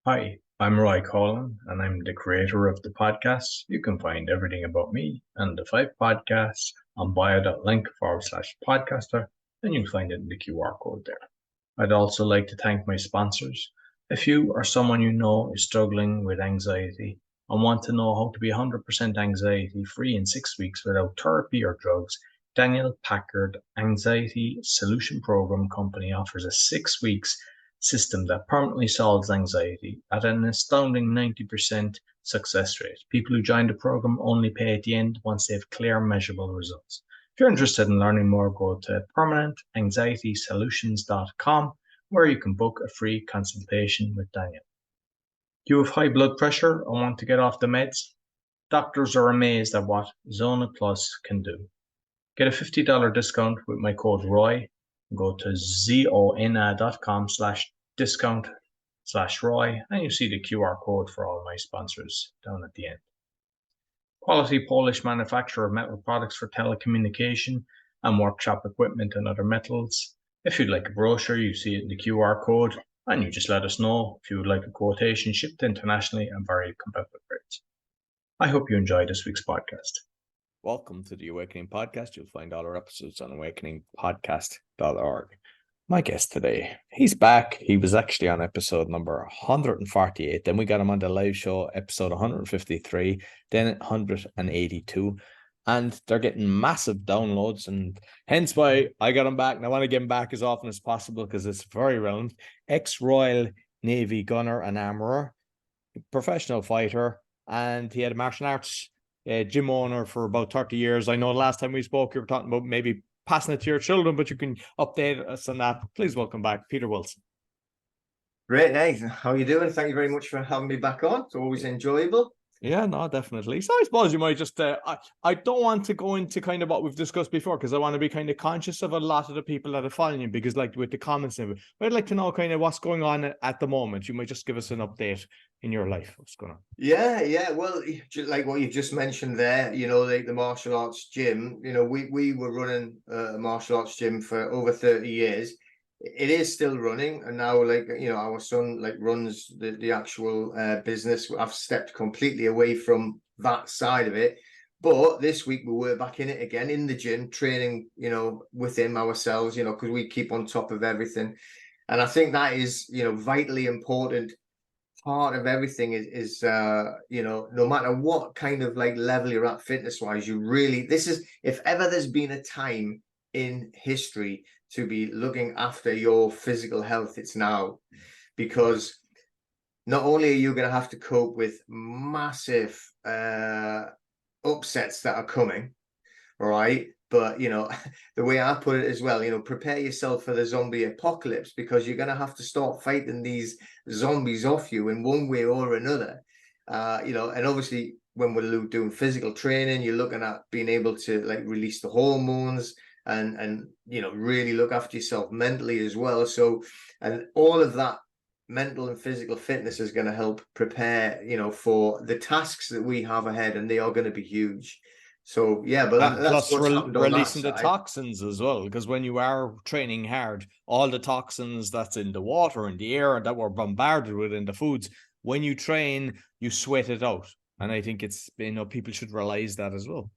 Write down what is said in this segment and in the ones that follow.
Hi, I'm Roy Coughlan, and I'm the creator of the podcast. You can find everything about me and the 5 podcasts on bio.link/podcaster, and you'll find it in the QR code there. I'd also like to thank my sponsors. If you or someone you know is struggling with anxiety and want to know how to be 100% anxiety free in 6 weeks without therapy or drugs, Daniel Packard Anxiety Solution Program Company offers a 6 weeks system that permanently solves anxiety at an astounding 90% success rate. People who join the program only pay at the end once they have clear, measurable results. If you're interested in learning more, go to permanentanxietysolutions.com, where you can book a free consultation with Daniel. Do you have high blood pressure and want to get off the meds? Doctors are amazed at what Zona Plus can do. Get a $50 discount with my code ROY. Go to zona.com/discount/ROY, and you see the QR code for all my sponsors down at the end. Quality Polish manufacturer of metal products for telecommunication and workshop equipment and other metals. If you'd like a brochure, you see it in the QR code, and you just let us know if you would like a quotation shipped internationally and very competitive rates. I hope you enjoy this week's podcast. Welcome to the Awakening Podcast. You'll find all our episodes on awakeningpodcast.org. My guest today, he's back. He was actually on episode number 148. Then we got him on the live show, episode 153, then 182. And they're getting massive downloads, and hence why I got him back. And I want to get him back as often as possible because it's very relevant. Ex-Royal Navy gunner and armourer, professional fighter, and he had a martial arts gym owner for about 30 years. I know the last time we spoke, you were talking about maybe passing it to your children, but you can update us on that. Please welcome back Peter Wilson. Great, hey, how are you doing? Thank you very much for having me back on. It's always enjoyable. Yeah, no, definitely. So I suppose you might just, I don't want to go into kind of what we've discussed before, because I want to be kind of conscious of a lot of the people that are following you, because like with the comments, I'd like to know kind of what's going on at the moment. You might just give us an update in your life. What's going on? Yeah. Well, like what you've just mentioned there, like the martial arts gym, we were running a martial arts gym for over 30 years. It is still running, and now our son runs the actual business. I've stepped completely away from that side of it, but this week we were back in it again in the gym, training with him ourselves, because we keep on top of everything. And I think that is vitally important part of everything is no matter what kind of level you're at fitness wise, if ever there's been a time in history to be looking after your physical health, it's now. Because not only are you going to have to cope with massive upsets that are coming, all right, but the way I put it as well, prepare yourself for the zombie apocalypse, because you're going to have to start fighting these zombies off you in one way or another. And obviously when we're doing physical training, you're looking at being able to release the hormones and really look after yourself mentally as well. So, and all of that mental and physical fitness is going to help prepare for the tasks that we have ahead, and they are going to be huge. So yeah, but that's plus releasing the toxins as well, because when you are training hard, all the toxins that's in the water, in the air, that we're bombarded with in the foods, when you train, you sweat it out. And I think it's, people should realize that as well.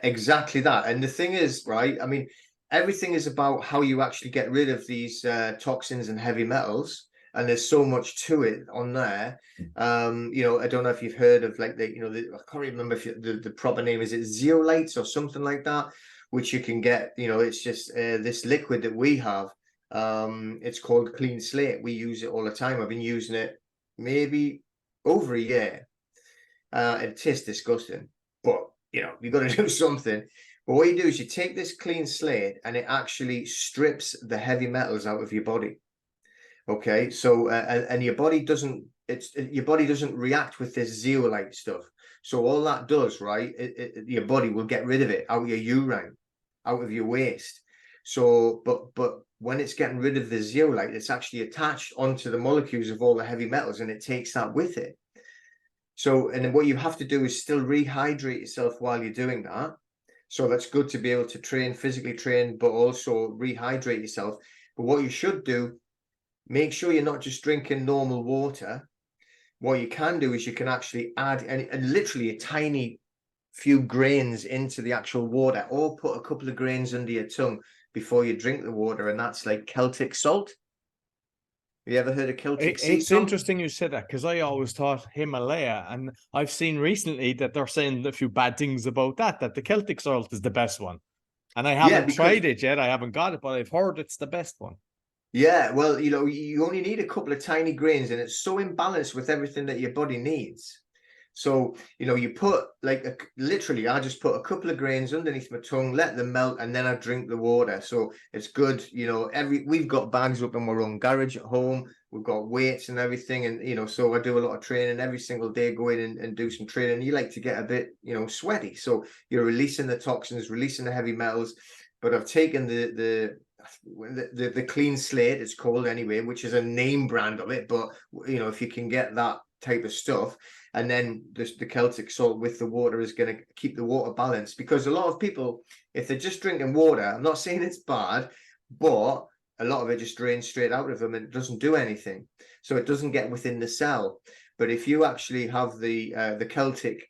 Exactly that. And the thing is, right, I mean, everything is about how you actually get rid of these toxins and heavy metals, and there's so much to it on there. I don't know if you've heard of I can't remember if the proper name, is it zeolites or something like that, which you can get. It's just this liquid that we have. It's called Clean Slate. We use it all the time. I've been using it maybe over a year. It tastes disgusting, but you've got to do something. But what you do is you take this Clean Slate, and it actually strips the heavy metals out of your body. Okay, so and your body doesn't react with this zeolite stuff. So all that does, right, your body will get rid of it out of your urine, out of your waste. So but when it's getting rid of the zeolite, it's actually attached onto the molecules of all the heavy metals, and it takes that with it. So, and then what you have to do is still rehydrate yourself while you're doing that. So that's good to be able to physically train, but also rehydrate yourself. But what you should do make sure you're not just drinking normal water. What you can do is you can actually add and literally a tiny few grains into the actual water, or put a couple of grains under your tongue before you drink the water, and that's like Celtic salt. Have you ever heard of Celtic sea It's salt? interesting you said that, because I always thought Himalaya, and I've seen recently that they're saying a few bad things about that the Celtic salt is the best one. And I haven't tried it yet. I haven't got it, but I've heard it's the best one. Yeah, well, you only need a couple of tiny grains, and it's so imbalanced with everything that your body needs. So, you put like literally, I just put a couple of grains underneath my tongue, let them melt, and then I drink the water. So it's good. We've got bags up in our own garage at home. We've got weights and everything. And, so I do a lot of training every single day, go in and do some training. You like to get a bit, sweaty. So you're releasing the toxins, releasing the heavy metals. But I've taken the clean slate, it's called anyway, which is a name brand of it. But, if you can get that type of stuff, and then the Celtic salt with the water is going to keep the water balanced. Because a lot of people, if they're just drinking water, I'm not saying it's bad, but a lot of it just drains straight out of them and it doesn't do anything. So it doesn't get within the cell. But if you actually have the Celtic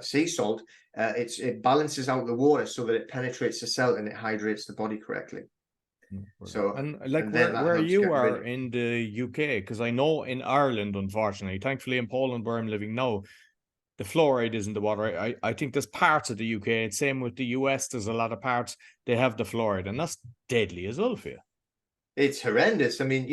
sea salt, it balances out the water so that it penetrates the cell and it hydrates the body correctly. So, and like and where you are in the UK, because I know in Ireland, unfortunately, thankfully in Poland where I'm living now, the fluoride is in the water. I think there's parts of the UK, and same with the US, there's a lot of parts they have the fluoride, and that's deadly as well for you. It's horrendous. I mean,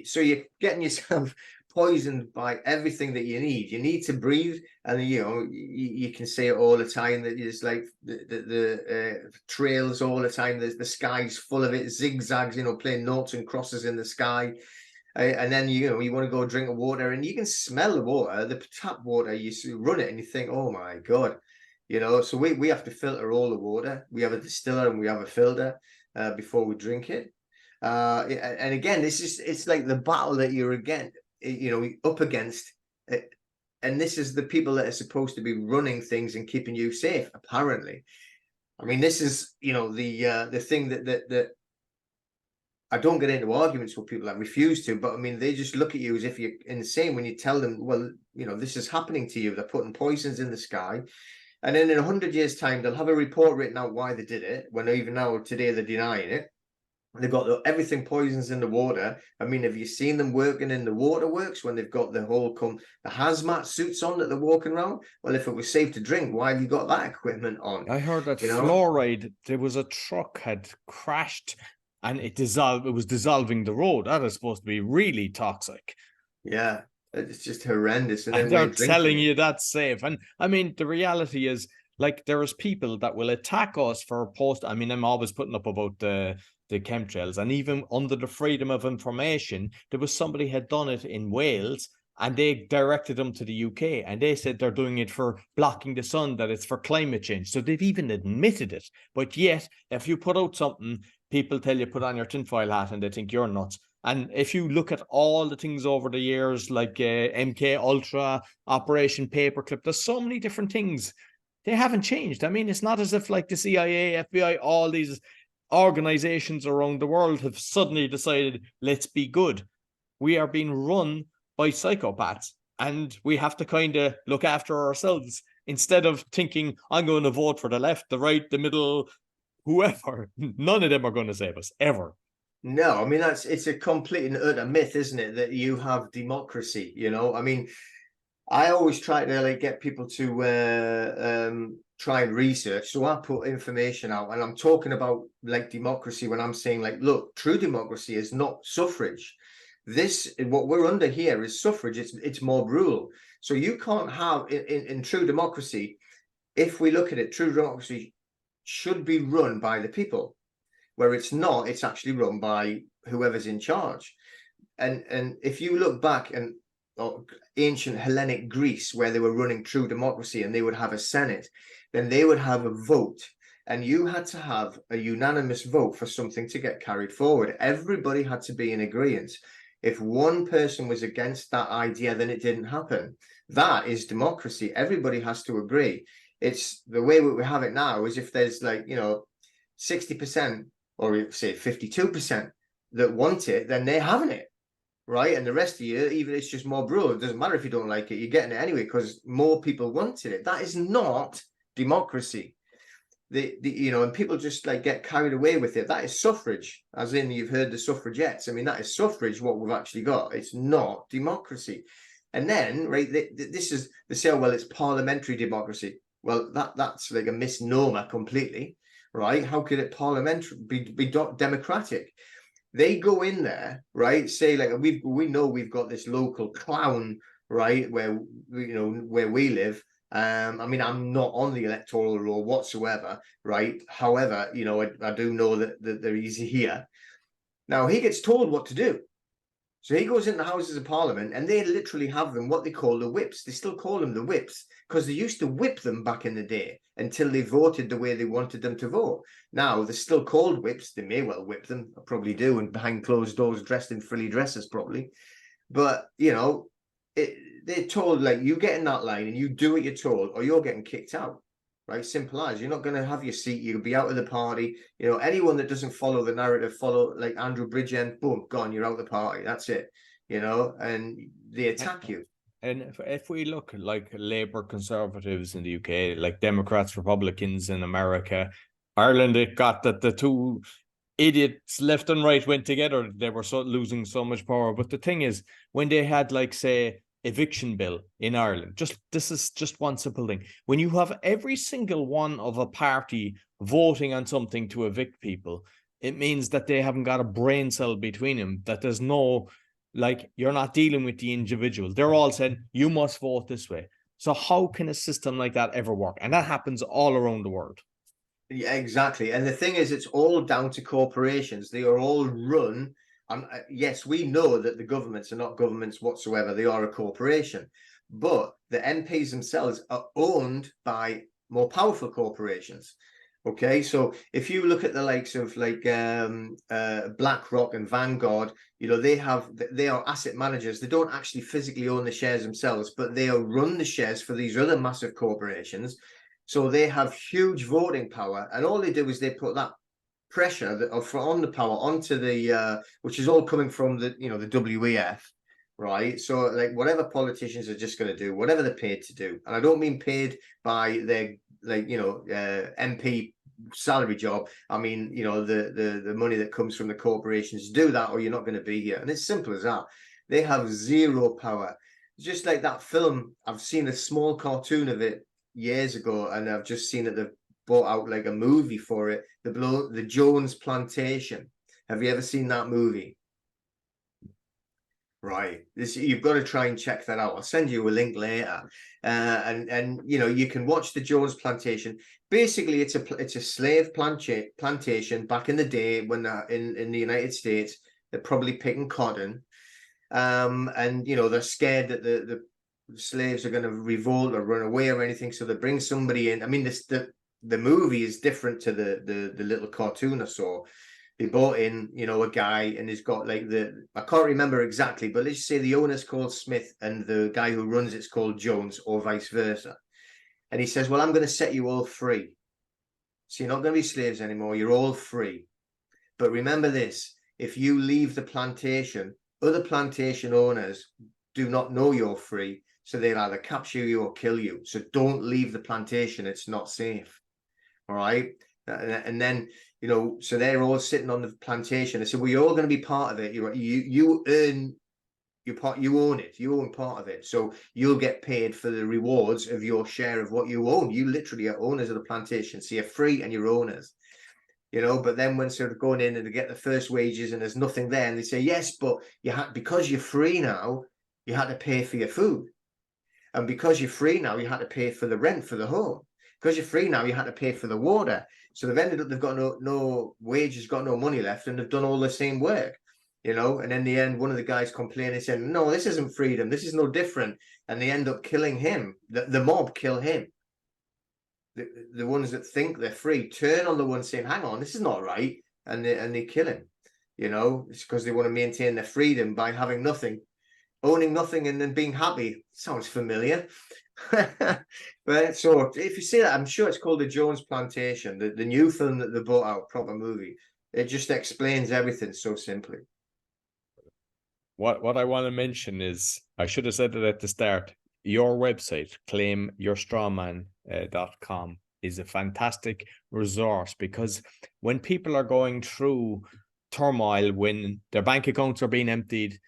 so you're getting yourself poisoned by everything that you need. You need to breathe, and you can say it all the time that it's like the trails all the time. The sky's full of it, zigzags, playing noughts and crosses in the sky. And then you want to go drink of water, and you can smell the water, the tap water. You run it, and you think, oh my god, So we have to filter all the water. We have a distiller and we have a filter before we drink it. And again, it's like the battle that you're up against, and this is the people that are supposed to be running things and keeping you safe, apparently. I mean, this is the thing that I don't get into arguments with people that refuse to, but I mean, they just look at you as if you're insane when you tell them, well, this is happening to you. They're putting poisons in the sky. And then in 100 years' time, they'll have a report written out why they did it, when even now today they're denying it. They've got everything poisons in the water. I mean, have you seen them working in the waterworks when they've got the hazmat suits on that they're walking around? Well, if it was safe to drink, why have you got that equipment on? I heard that fluoride, there was a truck had crashed and it was dissolving the road. That is supposed to be really toxic. Yeah, it's just horrendous. And they're telling you that's safe. And I mean, the reality is, like, there is people that will attack us for I mean, I'm always putting up about the chemtrails, and even under the freedom of information, there was somebody had done it in Wales, and they directed them to the UK, and they said they're doing it for blocking the sun, that it's for climate change. So they've even admitted it. But yet, if you put out something, people tell you put on your tinfoil hat and they think you're nuts. And if you look at all the things over the years, like MK Ultra, Operation Paperclip, there's so many different things. They haven't changed. I mean, it's not as if like the CIA, FBI, all these organizations around the world have suddenly decided, let's be good. We are being run by psychopaths, and we have to kind of look after ourselves instead of thinking, I'm going to vote for the left, the right, the middle, whoever. None of them are going to save us, ever. No, I mean, it's a complete and utter myth, isn't it, that you have democracy? I mean, I always try to like get people to try and research. So I put information out, and I'm talking about like democracy when I'm saying, like, look, true democracy is not suffrage. What we're under here is suffrage. It's mob rule. So you can't have in true democracy, if we look at it, true democracy should be run by the people. Where it's not, it's actually run by whoever's in charge. And if you look back and ancient Hellenic Greece, where they were running true democracy and they would have a senate, then they would have a vote, and you had to have a unanimous vote for something to get carried forward. Everybody had to be in agreement. If one person was against that idea, then it didn't happen. That is democracy. Everybody has to agree. It's the way we have it now is if there's 60%, or say 52% that want it, then they're having it, right? And the rest of you, even if it's just mob rule, it doesn't matter if you don't like it, you're getting it anyway because more people wanted it. That is not democracy. And people just like get carried away with it. That is suffrage, as in you've heard the suffragettes. I mean, that is suffrage, what we've actually got. It's not democracy. And then, right, this is, they say, oh, well, it's parliamentary democracy. Well, that's like a misnomer completely, right? How could it parliamentary be democratic? They go in there, right? Say like we know we've got this local clown, right, where where we live. I mean, I'm not on the electoral roll whatsoever, right? However, I do know that there is here. Now he gets told what to do. So he goes in the Houses of Parliament and they literally have them what they call the whips. They still call them the whips because they used to whip them back in the day until they voted the way they wanted them to vote. Now they're still called whips. They may well whip them, probably do, and behind closed doors, dressed in frilly dresses, probably. But they're told, like, you get in that line and you do what you're told, or you're getting kicked out. Right, simple as. You're not going to have your seat. You'll be out of the party. Anyone that doesn't follow the narrative, like Andrew Bridgen, boom, gone. You're out of the party. That's it. And they attack you. And if we look like Labour Conservatives in the UK, like Democrats, Republicans in America, Ireland, it got that the two idiots left and right went together. They were losing so much power. But the thing is, when they had, like, say, eviction bill in Ireland, this is just one simple thing. When you have every single one of a party voting on something to evict people, it means that they haven't got a brain cell between them, that there's no, like, you're not dealing with the individual. They're all saying, you must vote this way. So how can a system like that ever work? And that happens all around the world. Yeah, exactly. And the thing is, it's all down to corporations. They are all run. Yes, we know that the governments are not governments whatsoever. They are a corporation. But the MPs themselves are owned by more powerful corporations. Okay, so if you look at the likes of like BlackRock and Vanguard, they are asset managers. They don't actually physically own the shares themselves, but they are run the shares for these other massive corporations. So they have huge voting power, and all they do is they put that pressure on the power onto the which is all coming from the the WEF, right? So like whatever politicians are just going to do, whatever they're paid to do, and I don't mean paid by their MP salary job. I mean the money that comes from the corporations. Do that or you're not going to be here, and it's simple as that. They have zero power. Just like that film, I've seen a small cartoon of it years ago, and I've just seen that they've bought out like a movie for it, the Jones Plantation. Have you ever seen that movie? Right, you've got to try and check that out. I'll send you a link later, and you can watch the Jones Plantation. Basically, it's a slave plantation back in the day when in the United States. They're probably picking cotton, and they're scared that the slaves are going to revolt or run away or anything, so they bring somebody in. I mean, the movie is different to the little cartoon I saw. They brought in a guy, and he's got like I can't remember exactly, but let's say the owner's called Smith and the guy who runs it's called Jones, or vice versa. And he says, well, I'm going to set you all free, so you're not going to be slaves anymore. You're all free, but remember this: if you leave the plantation, other plantation owners do not know you're free. So they'll either capture you or kill you. So don't leave the plantation. It's not safe. All right. And then, so they're all sitting on the plantation. They say, well, you're all going to be part of it. You earn your part. You own it. You own part of it. So you'll get paid for the rewards of your share of what you own. You literally are owners of the plantation. So you're free and you're owners. But then when sort of going in and they get the first wages and there's nothing there, and they say, yes, but because you're free now, you had to pay for your food. And because you're free now, you had to pay for the rent for the home. Because you're free now, you had to pay for the water. So they've ended up, they've got no wages, got no money left, and they've done all the same work, And in the end, one of the guys complaining, saying, no, this isn't freedom. This is no different. And they end up killing him. The mob kill him. The ones that think they're free turn on the ones saying, hang on, this is not right. And they kill him. It's because they want to maintain their freedom by having nothing. Owning nothing and then being happy. Sounds familiar. But so if you see that, I'm sure it's called the Jones Plantation, the new film that they brought out, proper movie. It just explains everything so simply. What I want to mention is, I should have said it at the start, your website, claimyourstrawman.com, is a fantastic resource, because when people are going through turmoil, when their bank accounts are being emptied,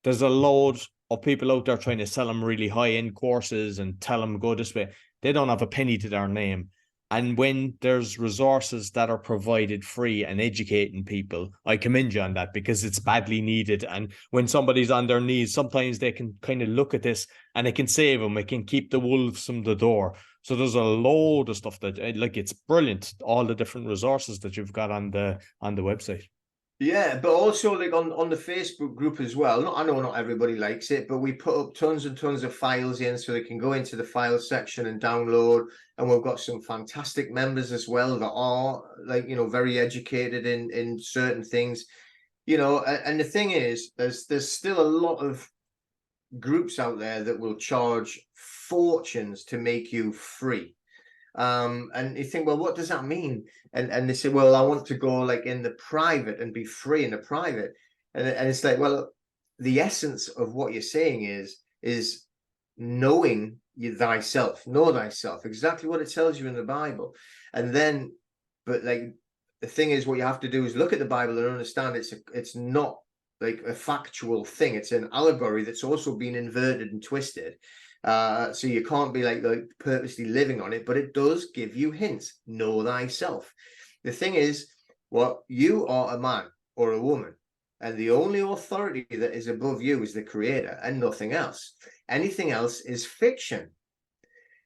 there's a load of people out there trying to sell them really high-end courses and tell them go this way. They don't have a penny to their name. And when there's resources that are provided free and educating people, I commend you on that, because it's badly needed. And when somebody's on their knees, sometimes they can kind of look at this and it can save them. It can keep the wolves from the door. So there's a load of stuff that, like, it's brilliant, all the different resources that you've got on the website. Yeah, but also like on the Facebook group as well. I know not everybody likes it, but we put up tons and tons of files in so they can go into the file section and download. And we've got some fantastic members as well that are, like, you know, very educated in certain things, you know. And the thing is, there's still a lot of groups out there that will charge fortunes to make you free. And you think, well, what does that mean? And they say, well, I want to go like in the private and be free in the private. And it's like, well, the essence of what you're saying is knowing thyself, know thyself, exactly what it tells you in the Bible. And then, but like, the thing is, what you have to do is look at the Bible and understand it's not like a factual thing. It's an allegory that's also been inverted and twisted. So you can't be like purposely living on it, but it does give you hints. Know thyself. The thing is, well, you are a man or a woman, and the only authority that is above you is the Creator and nothing else. Anything else is fiction.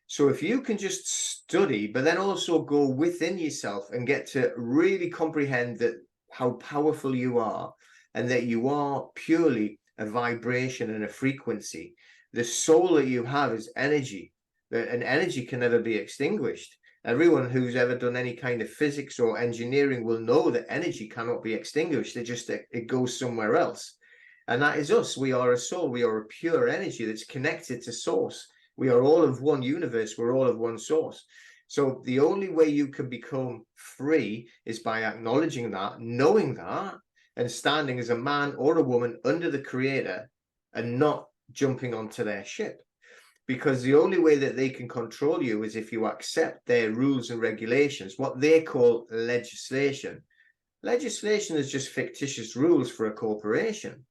So if you can just study, but then also go within yourself and get to really comprehend that how powerful you are, and that you are purely a vibration and a frequency. The soul that you have is energy, and energy can never be extinguished. Everyone who's ever done any kind of physics or engineering will know that energy cannot be extinguished. It goes somewhere else. And that is us. We are a soul. We are a pure energy that's connected to source. We are all of one universe. We're all of one source. So the only way you can become free is by acknowledging that, knowing that, and standing as a man or a woman under the Creator, and not jumping onto their ship. Because the only way that they can control you is if you accept their rules and regulations, what they call legislation. Legislation is just fictitious rules for a corporation.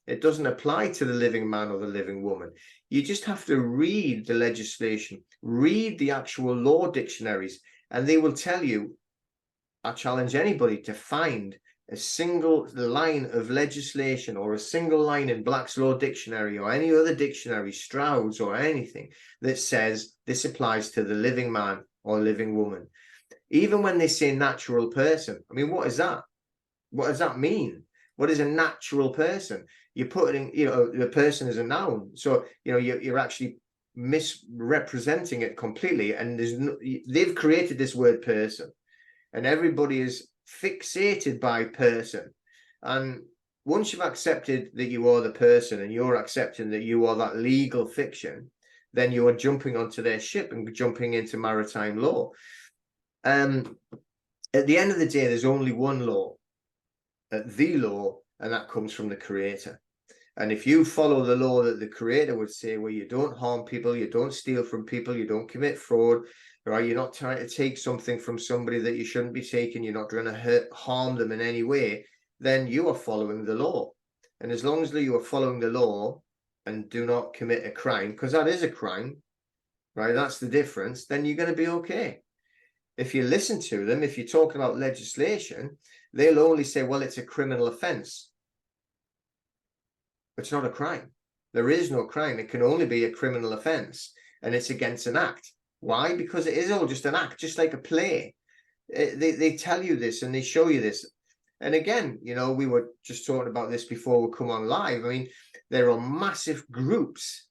It doesn't apply to the living man or the living woman. You just have to read the legislation, read the actual law dictionaries, and they will tell you. I challenge anybody to find a single line of legislation or a single line in Black's Law Dictionary or any other dictionary, Stroud's or anything, that says this applies to the living man or living woman. Even when they say natural person, I mean, what is that? What does that mean? What is a natural person? You're putting, you know, the person is a noun. So, you know, you're actually misrepresenting it completely. And they've created this word person, and everybody is fixated by person. And once you've accepted that you are the person, and you're accepting that you are that legal fiction, then you are jumping onto their ship and jumping into maritime law. At the end of the day, there's only one law, the law, and that comes from the Creator. And if you follow the law that the Creator would say, where you don't harm people, you don't steal from people, you don't commit fraud, right? You're not trying to take something from somebody that you shouldn't be taking. You're not trying to harm them in any way. Then you are following the law. And as long as you are following the law and do not commit a crime, because that is a crime, right? That's the difference. Then you're going to be okay. If you listen to them, if you're talking about legislation, they'll only say, well, it's a criminal offense. It's not a crime. There is no crime. It can only be a criminal offense, and it's against an act. Why? Because it is all just an act, just like a play. They tell you this and they show you this. And again, you know, we were just talking about this before we come on live. I mean, there are massive groups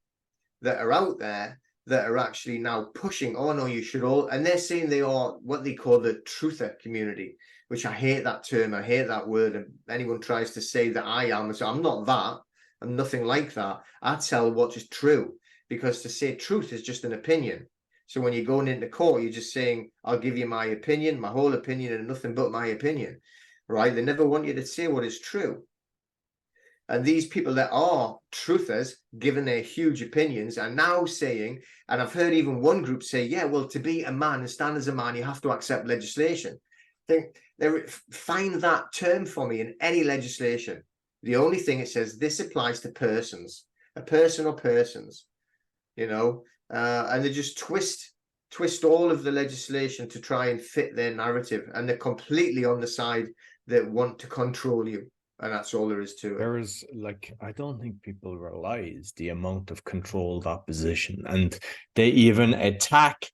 that are out there that are actually now pushing, oh no, you should all, and they're saying they are what they call the truther community, which I hate that term. I hate that word. And anyone tries to say that I am, so I'm not that. I'm nothing like that. I tell what is true, because to say truth is just an opinion. So when you're going into court, you're just saying, I'll give you my opinion, my whole opinion, and nothing but my opinion. right? They never want you to say what is true. And these people that are truthers, given their huge opinions, are now saying, and I've heard even one group say, yeah, well, to be a man and stand as a man, you have to accept legislation. Find that term for me in any legislation. The only thing it says, this applies to persons, a person or persons, and they just twist all of the legislation to try and fit their narrative. And they're completely on the side that want to control you. And that's all there is to it. There is, like, I don't think people realize the amount of controlled opposition, and they even attack.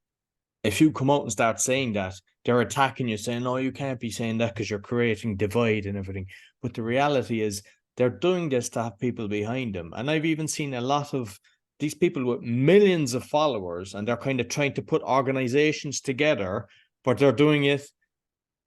If you come out and start saying that, they're attacking you, saying, no, you can't be saying that because you're creating divide and everything. But the reality is they're doing this to have people behind them. And I've even seen a lot of these people with millions of followers, and they're kind of trying to put organizations together, but they're doing it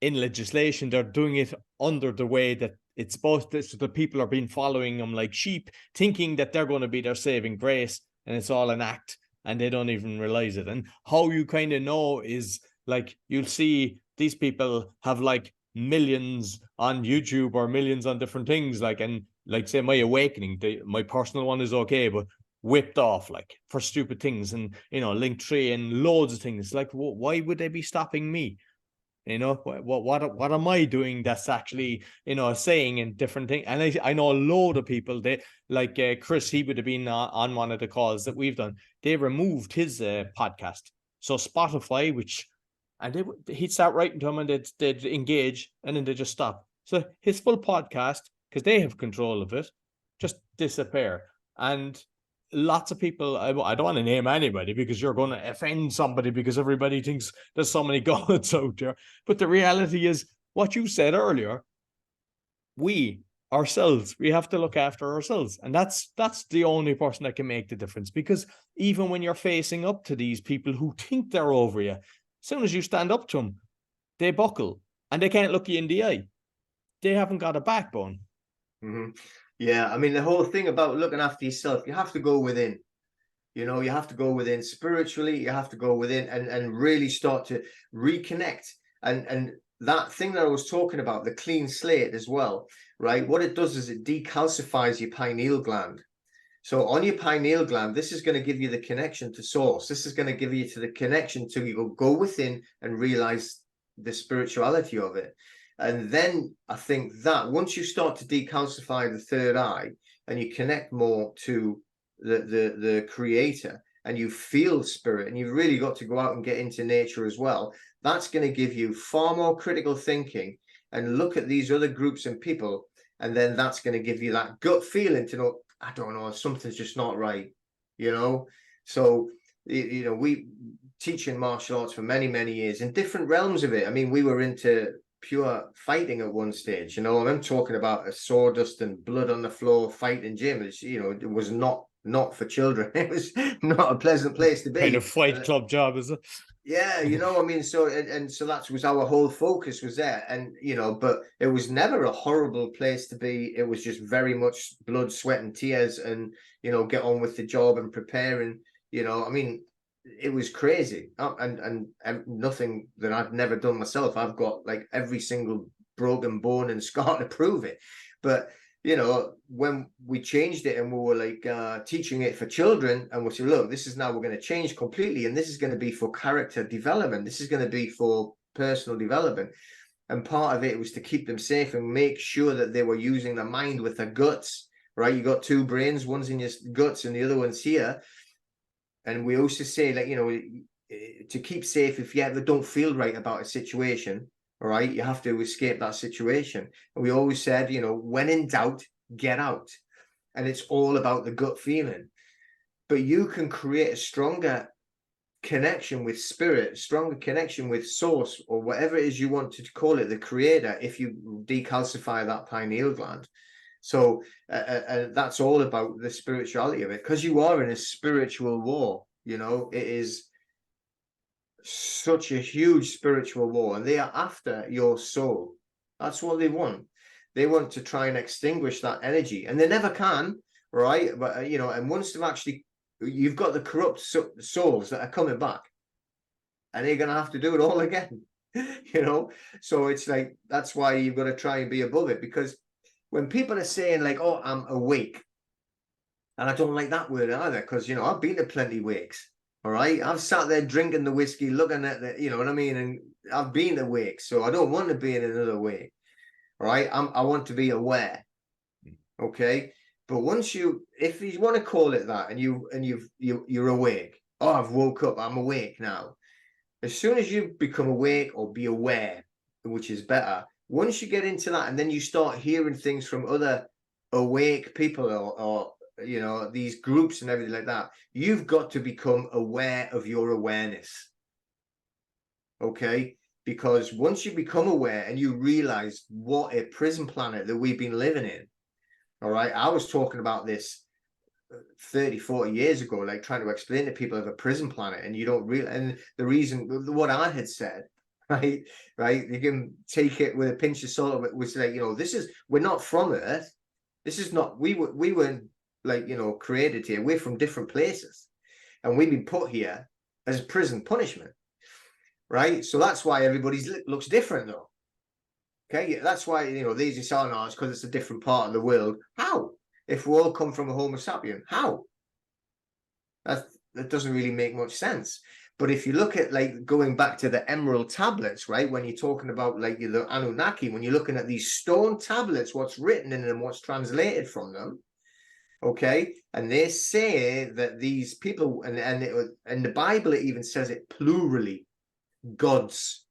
in legislation. They're doing it under the way that it's supposed to, so the people are being following them like sheep, thinking that they're going to be their saving grace, and it's all an act, and they don't even realize it. And how you kind of know is, like, you'll see these people have like millions on YouTube or millions on different things, like, and like, say, my awakening, my personal one is okay, but whipped off like for stupid things, and Linktree and loads of things. Like, why would they be stopping me? What am I doing that's actually saying and different things? And I know a load of people, they like Chris, he would have been on one of the calls that we've done. They removed his podcast, so Spotify, he'd start writing to him, and they'd engage, and then they just stop. So his full podcast, because they have control of it, just disappear. And lots of people, I don't want to name anybody because you're going to offend somebody, because everybody thinks there's so many gods out there. But the reality is what you said earlier, we ourselves, we have to look after ourselves. And that's the only person that can make the difference. Because even when you're facing up to these people who think they're over you, as soon as you stand up to them, they buckle and they can't look you in the eye. They haven't got a backbone. Mm-hmm. Yeah, I mean, the whole thing about looking after yourself, you have to go within. You have to go within spiritually. You have to go within and really start to reconnect. And that thing that I was talking about, the clean slate as well, right? What it does is it decalcifies your pineal gland. So on your pineal gland, this is going to give you the connection to source. This is going to give you to the connection to go within and realize the spirituality of it. And then I think that once you start to decalcify the third eye and you connect more to the creator, and you feel spirit, and you've really got to go out and get into nature as well, that's going to give you far more critical thinking and look at these other groups and people. And then that's going to give you that gut feeling to know, I don't know, something's just not right, So, we teaching martial arts for many, many years in different realms of it. I mean, we were into pure fighting at one stage, and I'm talking about a sawdust and blood on the floor fighting gym. It was not for children. It was not a pleasant place to be. Kind of fight club job, is it? Yeah, I mean, so that was our whole focus was there, and but it was never a horrible place to be. It was just very much blood, sweat, and tears, and get on with the job and preparing. I mean, it was crazy, and nothing that I've never done myself. I've got like every single broken bone and scar to prove it. But when we changed it and we were like teaching it for children, and we said, look, this is now we're going to change completely, and this is going to be for character development. This is going to be for personal development. And part of it was to keep them safe and make sure that they were using the mind with their guts, right? You got two brains, one's in your guts and the other one's here. And we also say, like, to keep safe, if you ever don't feel right about a situation, all right, you have to escape that situation. And we always said, when in doubt, get out. And it's all about the gut feeling. But you can create a stronger connection with spirit, stronger connection with source, or whatever it is you want to call it, the creator, if you decalcify that pineal gland. So that's all about the spirituality of it, because you are in a spiritual war. It is such a huge spiritual war, and they are after your soul. That's what they want. They want to try and extinguish that energy, and they never can, right? But and once they've actually, you've got the corrupt souls that are coming back, and they're going to have to do it all again. you know. So it's like, that's why you've got to try and be above it, because when people are saying like, oh, I'm awake, and I don't like that word either, because, you know, I've been to plenty wakes. All right, I've sat there drinking the whiskey, looking at the, you know what I mean, and I've been to wakes, so I don't want to be in another wake. All right, I want to be aware. Okay, but once if you want to call it that, and you're awake, oh, I've woke up, I'm awake now. As soon as you become awake or be aware, which is better, once you get into that, and then you start hearing things from other awake people, or you know, these groups and everything like that, you've got to become aware of your awareness. Okay, because once you become aware and you realize what a prison planet that we've been living in, all right, I was talking about this 30-40 years ago, like trying to explain to people of a prison planet, and you don't really, and the reason, what I had said, right, you can take it with a pinch of salt, it was like, you know, we're not from Earth, this is not, we weren't like, you know, created here, we're from different places, and we've been put here as prison punishment, right? So that's why everybody's looks different though. Okay, that's why, you know, these are it's because it's a different part of the world. How? If we all come from a Homo sapien, how? That doesn't really make much sense. But if you look at, like, going back to the emerald tablets, right, when you're talking about like the Anunnaki, when you're looking at these stone tablets, what's written in them, what's translated from them, okay, and they say that these people, and the Bible, it even says it plurally, gods,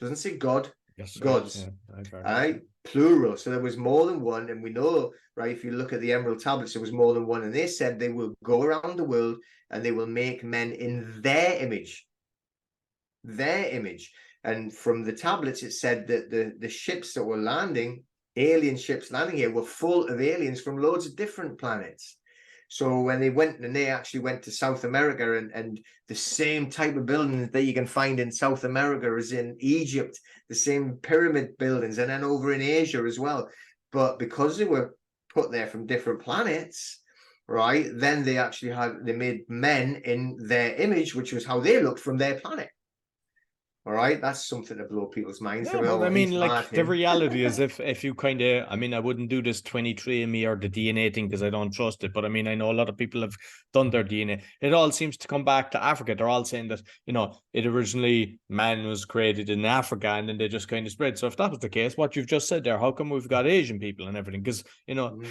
doesn't say God, Yes, gods, yeah, right, plural. So there was more than one, and we know, right, if you look at the emerald tablets, there was more than one, and they said they will go around the world and they will make men in their image. And from the tablets, it said that the ships that were landing, alien ships landing here, were full of aliens from loads of different planets. So when they went, and they actually went to South America, and the same type of buildings that you can find in South America as in Egypt, the same pyramid buildings, and then over in Asia as well. But because they were put there from different planets, right, then they made men in their image, which was how they looked from their planet. All right, that's something to blow people's minds. Yeah, but I mean, like, the reality is, if you kind of, I mean, I wouldn't do this 23andMe or the DNA thing because I don't trust it. But I mean, I know a lot of people have done their DNA. It all seems to come back to Africa. They're all saying that, you know, it originally, man was created in Africa, and then they just kind of spread. So if that was the case, what you've just said there, how come we've got Asian people and everything? Because, you know,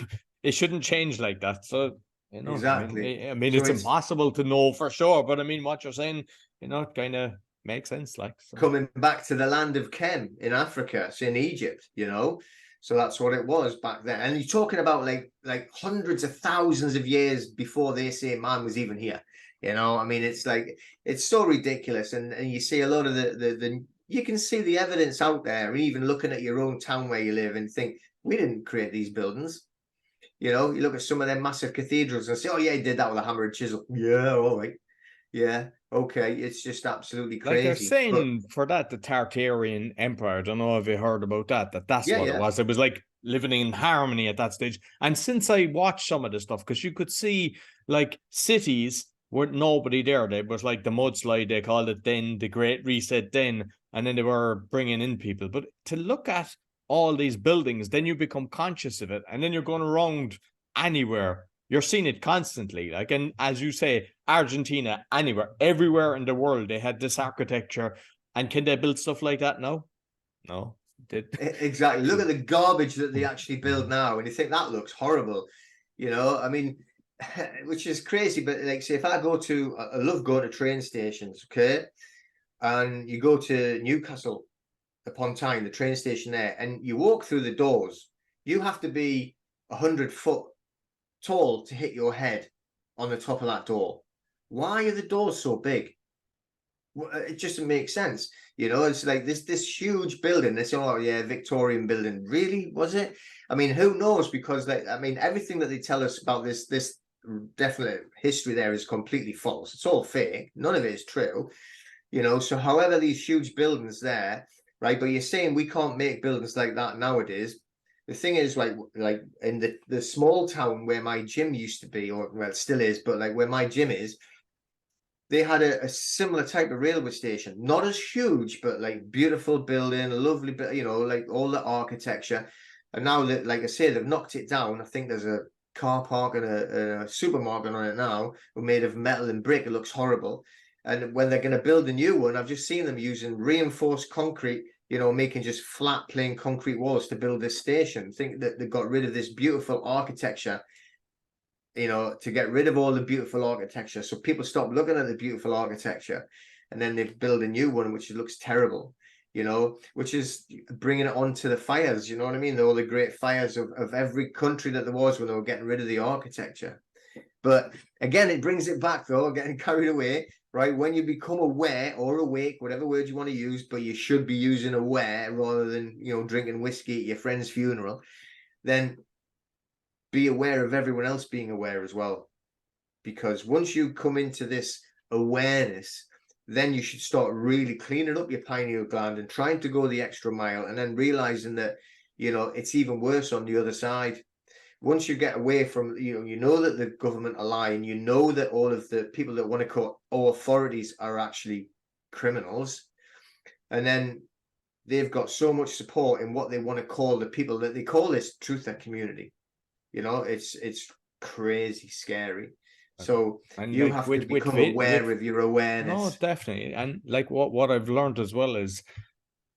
it shouldn't change like that. So, you know, exactly. I mean, so it's impossible to know for sure. But I mean, what you're saying, you know, it kind of makes sense, like, so. Coming back to the land of Chem in Africa, it's in Egypt, you know, so that's what it was back then. And you're talking about like hundreds of thousands of years before they say man was even here, you know. I mean, it's like, it's so ridiculous. And you see a lot of the you can see the evidence out there, even looking at your own town where you live, and think, we didn't create these buildings. You know, you look at some of them massive cathedrals and say, oh yeah, he did that with a hammer and chisel. Yeah, all right. Yeah, okay, it's just absolutely crazy. Like they're saying, but for that, the Tartarian Empire, I don't know if you heard about that, that's what it was. It was like living in harmony at that stage. And since I watched some of this stuff, because you could see like cities with nobody there, there was like the mudslide, they called it then, the Great Reset then, and then they were bringing in people. But to look at all these buildings, then you become conscious of it, and then you're going around anywhere. You're seeing it constantly, like, and as you say, Argentina, anywhere, everywhere in the world, they had this architecture. And can they build stuff like that now? No. Exactly. Look at the garbage that they actually build now, and you think that looks horrible, you know. I mean, which is crazy. But like, say, if I love going to train stations, okay, and you go to Newcastle upon Tyne, the train station there, and you walk through the doors, you have to be 100 foot tall to hit your head on the top of that door. Why are the doors so big? It just doesn't make sense, you know. It's like this huge building. They say, oh yeah, Victorian building. Really, was it? I mean, who knows? Because I mean, everything that they tell us about this definite history there is completely false. It's all fake. None of it is true, you know. So however, these huge buildings there, right, but you're saying we can't make buildings like that nowadays. The thing is, like in the small town where my gym used to be, or well, it still is, but like where my gym is, they had a similar type of railway station, not as huge, but like beautiful building, lovely, you know, like all the architecture. And now that, like I say, they've knocked it down. I think there's a car park and a supermarket on it now, made of metal and brick. It looks horrible. And when they're going to build a new one, I've just seen them using reinforced concrete, you know, making just flat, plain concrete walls to build this station. I think that they got rid of this beautiful architecture, you know, to get rid of all the beautiful architecture. So people stop looking at the beautiful architecture, and then they build a new one, which looks terrible, you know, which is bringing it onto the fires, you know what I mean? All the great fires of every country that there was when they were getting rid of the architecture. But again, it brings it back though, getting carried away, right? When you become aware or awake, whatever word you want to use, but you should be using aware rather than, you know, drinking whiskey at your friend's funeral, then be aware of everyone else being aware as well. Because once you come into this awareness, then you should start really cleaning up your pineal gland and trying to go the extra mile, and then realizing that, you know, it's even worse on the other side. Once you get away from, you know that the government are lying, you know that all of the people that want to call authorities are actually criminals, and then they've got so much support in what they want to call the people that they call this truther community. You know, it's crazy scary. So and you like have to become aware of your awareness. No, definitely. And like what I've learned as well is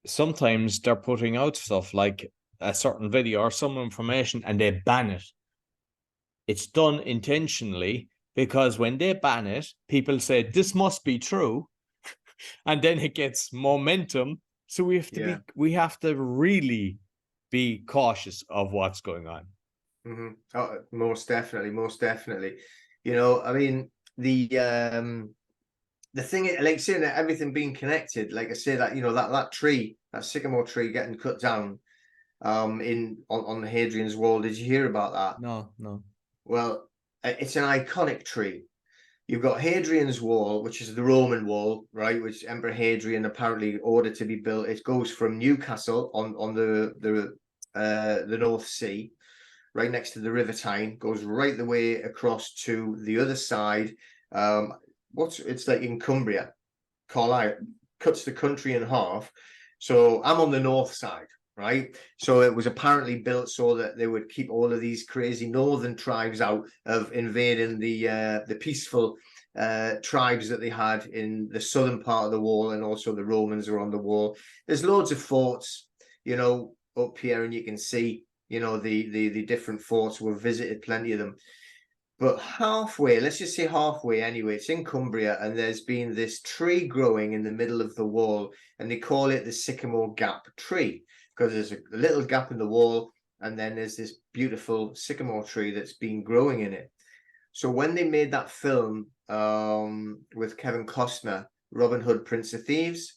sometimes they're putting out stuff like a certain video or some information and they ban it. It's done intentionally, because when they ban it, people say this must be true, and then it gets momentum. So we have to we have to really be cautious of what's going on. Mm-hmm. Oh, most definitely, most definitely. You know, I mean, the thing, like saying that everything being connected, like I say, that, you know, that tree, that sycamore tree getting cut down on the Hadrian's Wall. Did you hear about that? No. Well, it's an iconic tree. You've got Hadrian's Wall, which is the Roman wall, right? Which Emperor Hadrian apparently ordered to be built. It goes from Newcastle on the North Sea, right next to the River Tyne, goes right the way across to the other side. It's like in Cumbria, Carlisle, cuts the country in half. So I'm on the north side, right? So it was apparently built so that they would keep all of these crazy northern tribes out of invading the peaceful tribes that they had in the southern part of the wall, and also the Romans are on the wall. There's loads of forts, you know, up here, and you can see, you know, the different forts. We've visited plenty of them. But halfway, let's just say halfway anyway, it's in Cumbria, and there's been this tree growing in the middle of the wall, and they call it the Sycamore Gap tree, because there's a little gap in the wall, and then there's this beautiful sycamore tree that's been growing in it. So when they made that film with Kevin Costner, Robin Hood, Prince of Thieves,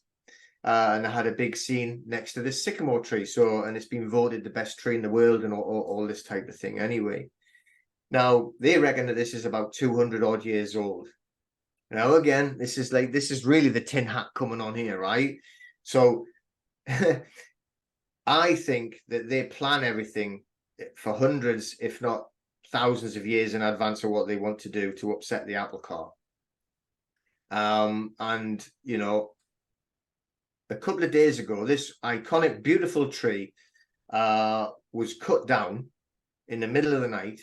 and I had a big scene next to this sycamore tree. So, and it's been voted the best tree in the world and all this type of thing anyway. Now, they reckon that this is about 200 odd years old. Now, again, this is really the tin hat coming on here, right? So I think that they plan everything for hundreds, if not thousands of years in advance of what they want to do to upset the apple cart. And, you know, a couple of days ago, this iconic, beautiful tree was cut down in the middle of the night.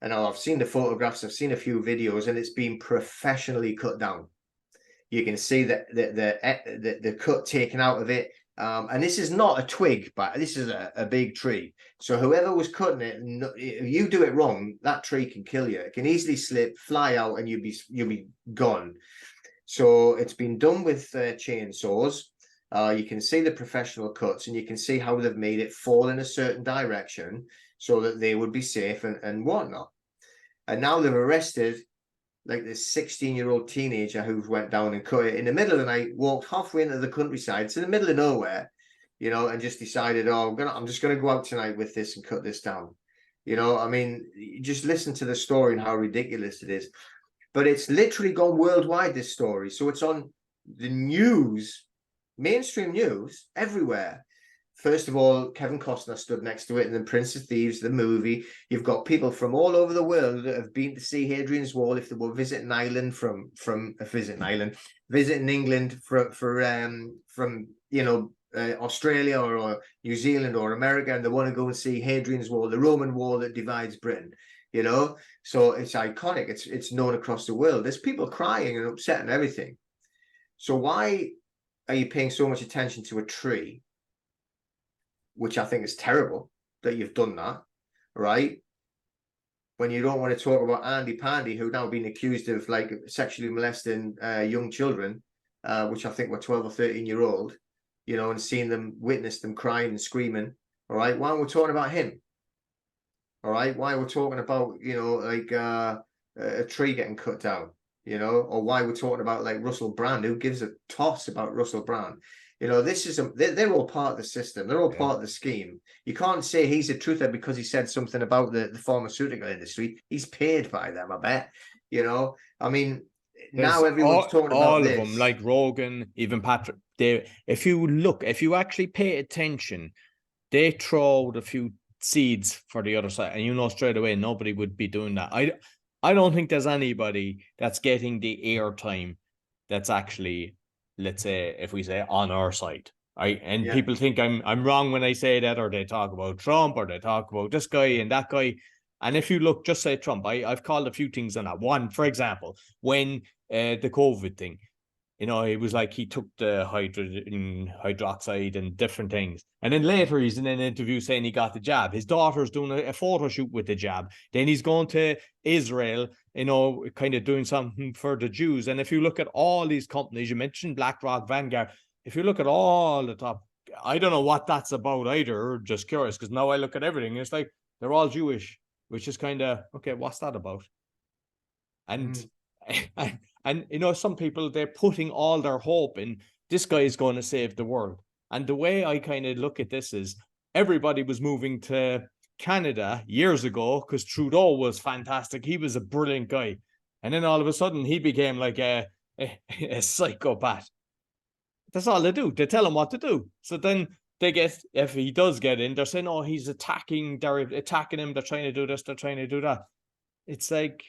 And I've seen the photographs, I've seen a few videos, and it's been professionally cut down. You can see that the cut taken out of it. And this is not a twig, but this is a big tree. So whoever was cutting it, if you do it wrong, that tree can kill you. It can easily slip, fly out, and you'll be gone. So it's been done with chainsaws. You can see the professional cuts, and you can see how they've made it fall in a certain direction so that they would be safe and whatnot. And now they've arrested like this 16-year-old teenager who went down and cut it in the middle of the night, walked halfway into the countryside, it's in the middle of nowhere, you know, and just decided, oh, I'm just going to go out tonight with this and cut this down. You know, I mean, just listen to the story and how ridiculous it is. But it's literally gone worldwide, this story. So it's on the news, mainstream news, everywhere, first of all, Kevin Costner stood next to it, and then Prince of Thieves, the movie. You've got people from all over the world that have been to see Hadrian's Wall if they were visiting England from Australia or New Zealand or America, and they want to go and see Hadrian's Wall, the Roman wall that divides Britain. So it's iconic. It's known across the world. There's people crying and upset and everything. So why are you paying so much attention to a tree? Which I think is terrible that you've done that, right? When you don't want to talk about Andy Pandy, who now been accused of like sexually molesting young children, which I think were 12 or 13-year-old, and seeing witness them crying and screaming. All right, why are we talking about him? All right, why we're talking about a tree getting cut down, or why we're talking about like Russell Brand? Who gives a toss about Russell Brand? They're all part of the system. They're all part of the scheme. You can't say he's a truther because he said something about the pharmaceutical industry. He's paid by them, I bet. I mean, now everyone's talking about all this. of them, like Rogan, even Patrick. If you actually pay attention, they throw out a few seeds for the other side, and straight away nobody would be doing that. I don't think there's anybody that's getting the airtime that's actually, let's say, if we say on our side, right? And people think I'm wrong when I say that, or they talk about Trump, or they talk about this guy and that guy. And if you look, just say Trump. I've called a few things on that. One, for example, when the COVID thing, it was like he took the hydroxide and different things. And then later he's in an interview saying he got the jab. His daughter's doing a photo shoot with the jab. Then he's going to Israel, kind of doing something for the Jews. And if you look at all these companies, you mentioned BlackRock, Vanguard. If you look at all the top, I don't know what that's about either. Just curious, because now I look at everything. It's like they're all Jewish, which is kind of, okay, what's that about? And some people, they're putting all their hope in this guy is going to save the world. And the way I kind of look at this is everybody was moving to Canada years ago because Trudeau was fantastic. He was a brilliant guy. And then all of a sudden he became like a psychopath. That's all they do. They tell him what to do. So then if he does get in, they're saying, oh, they're attacking him. They're trying to do this. They're trying to do that. It's like,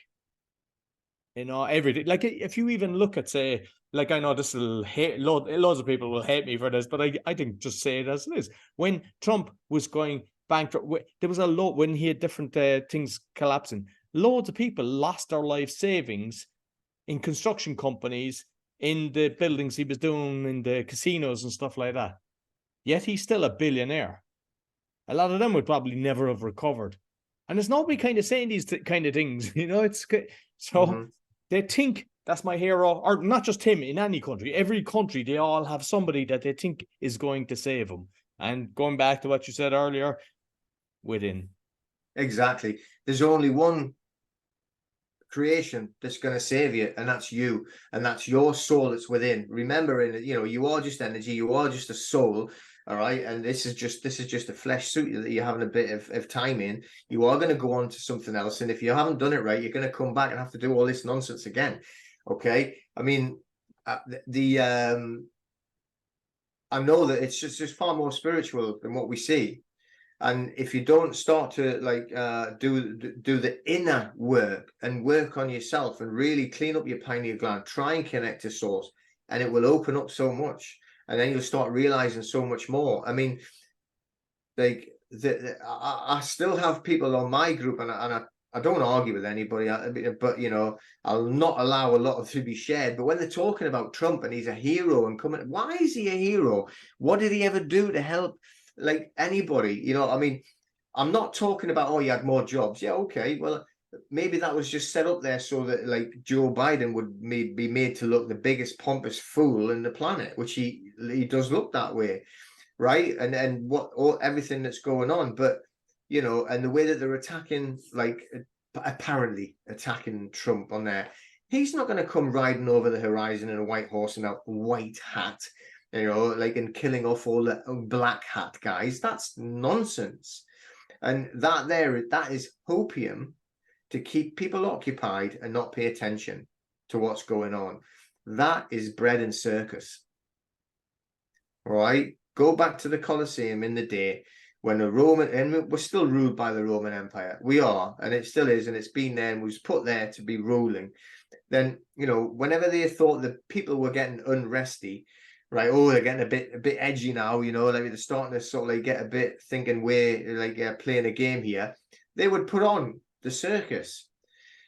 everything. Like if you even look at, say, like, I know this will hate loads of people will hate me for this, but I think just say it as it is. When Trump was going bankrupt, there was a lot when he had different things collapsing. Loads of people lost their life savings in construction companies, in the buildings he was doing, in the casinos and stuff like that. Yet he's still a billionaire. A lot of them would probably never have recovered. And there's nobody kind of saying these kind of things, it's so they think that's my hero, or not just him, in any country, every country, they all have somebody that they think is going to save them. And going back to what you said earlier, within. Exactly. There's only one creation that's going to save you, and that's you, and that's your soul that's within. Remembering, you are just energy, you are just a soul. All right, and this is just a flesh suit that you're having a bit of time in. You are going to go on to something else, and if you haven't done it right, you're going to come back and have to do all this nonsense again. Okay, I mean, I know that it's just far more spiritual than what we see, and if you don't start to do the inner work and work on yourself and really clean up your pineal gland, try and connect to source, and it will open up so much. And then you'll start realizing so much more. I mean, I still have people on my group, and I don't argue with anybody, but I'll not allow a lot of to be shared. But when they're talking about Trump and he's a hero and coming, why is he a hero? What did he ever do to help anybody? I mean, I'm not talking about, oh, he had more jobs. Yeah, okay, well, maybe that was just set up there so that Joe Biden would be made to look the biggest pompous fool in the planet, which he does look that way, right? And everything that's going on, but and the way that they're attacking, apparently attacking Trump on there, he's not going to come riding over the horizon in a white horse and a white hat, and killing off all the black hat guys. That's nonsense. And that is opium to keep people occupied and not pay attention to what's going on. That is bread and circus. All right? Go back to the Colosseum in the day when the Roman, and we're still ruled by the Roman Empire. We are, and it still is, and it's been there and was put there to be ruling. Then, you know, whenever they thought that people were getting unresty, right? Oh, they're getting a bit edgy now, you know, like they're starting to sort of like get a bit thinking we're like playing a game here. They would put on the circus.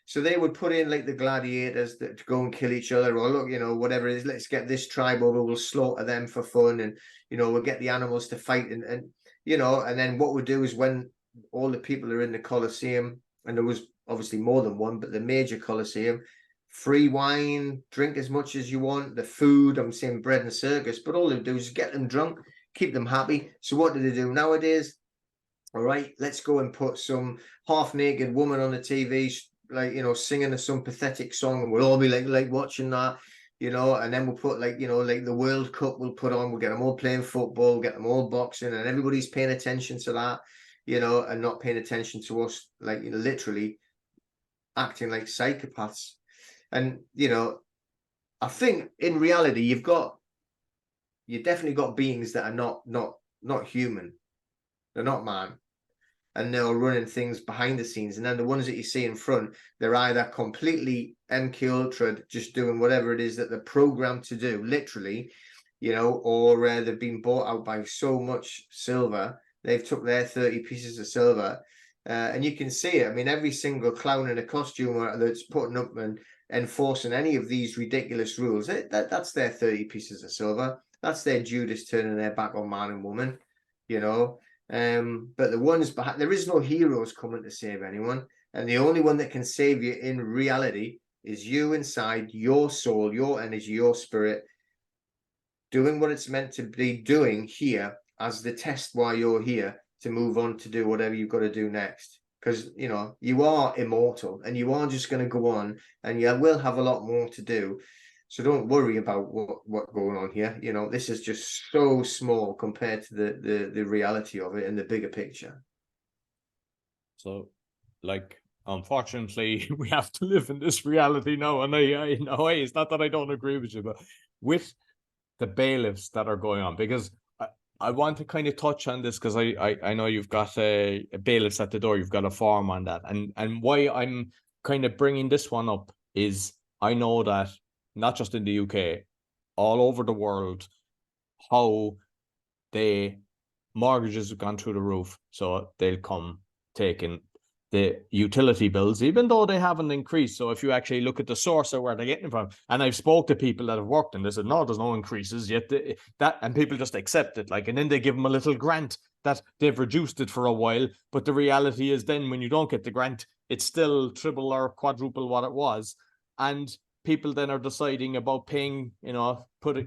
So they would put in like the gladiators that to go and kill each other, or look, you know, whatever it is, let's get this tribe over, we'll slaughter them for fun, and you know, we'll get the animals to fight, and you know, and then what we'll do is when all the people are in the Colosseum, and there was obviously more than one, but the major Colosseum, free wine, drink as much as you want, the food, I'm saying bread and circus, but all they do is get them drunk, keep them happy. So what do they do nowadays? All right, let's go and put some half-naked woman on the TV, like, you know, singing some pathetic song, and we'll all be like watching that, you know, and then we'll put like, you know, like the World Cup we'll put on, we'll get them all playing football, get them all boxing, and everybody's paying attention to that, you know, and not paying attention to us, like, you know, literally acting like psychopaths. And, you know, I think in reality, you've definitely got beings that are not human. They're not man. And they're running things behind the scenes. And then the ones that you see in front, they're either completely MK Ultra, just doing whatever it is that they're programmed to do, literally, you know, or they've been bought out by so much silver. They've took their 30 pieces of silver. And you can see it. I mean, every single clown in a costume that's putting up and enforcing any of these ridiculous rules, that's their 30 pieces of silver. That's their Judas turning their back on man and woman, you know. But the ones behind, there is no heroes coming to save anyone, and the only one that can save you in reality is you inside, your soul, your energy, your spirit, doing what it's meant to be doing here as the test while you're here to move on to do whatever you've got to do next. Because, you know, you are immortal, and you are just going to go on, and you will have a lot more to do. So don't worry about what going on here. You know, this is just so small compared to the reality of it and the bigger picture. So, like, unfortunately, we have to live in this reality now. And I know it's not that I don't agree with you, but with the bailiffs that are going on, because I want to kind of touch on this, because I know you've got a bailiffs at the door, you've got a form on that, and why I'm kind of bringing this one up is I know that not just in the UK, all over the world, how the mortgages have gone through the roof. So they'll come taking the utility bills, even though they haven't increased. So if you actually look at the source of where they're getting from, and I've spoke to people that have worked and they said, no, there's no increases yet. And people just accept it. Like, and then they give them a little grant that they've reduced it for a while. But the reality is then when you don't get the grant, it's still triple or quadruple what it was. And people then are deciding about paying, you know,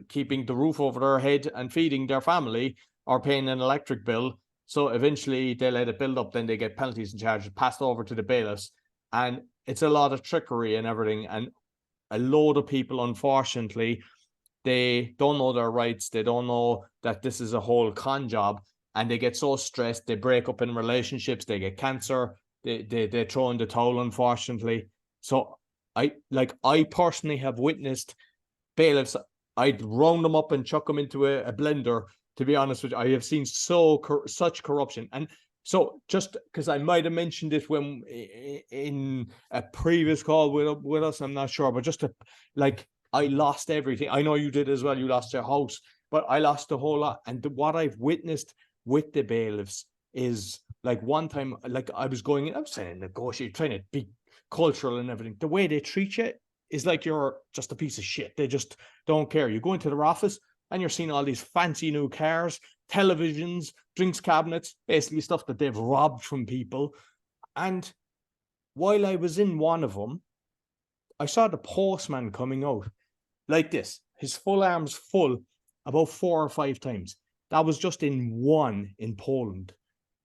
keeping the roof over their head and feeding their family, or paying an electric bill. So eventually they let it build up, then they get penalties and charges passed over to the bailiffs. And it's a lot of trickery and everything. And a load of people, unfortunately, they don't know their rights. They don't know that this is a whole con job. And they get so stressed, they break up in relationships, they get cancer, they throw in the towel, unfortunately. So I personally have witnessed bailiffs. I'd round them up and chuck them into a blender. To be honest with you, I have seen such corruption. And so, just because I might have mentioned it when in a previous call with us, I'm not sure, but just I lost everything. I know you did as well. You lost your house, but I lost a whole lot. And what I've witnessed with the bailiffs is, like, one time, like, I was going in, I was trying to negotiate, trying to be cultural and everything. The way they treat you is like you're just a piece of shit. They just don't care. You go into their office and you're seeing all these fancy new cars, televisions, drinks cabinets, basically stuff that they've robbed from people. And while I was in one of them, I saw the postman coming out like this, his full arms full, about 4 or 5 times. That was just in one in Poland,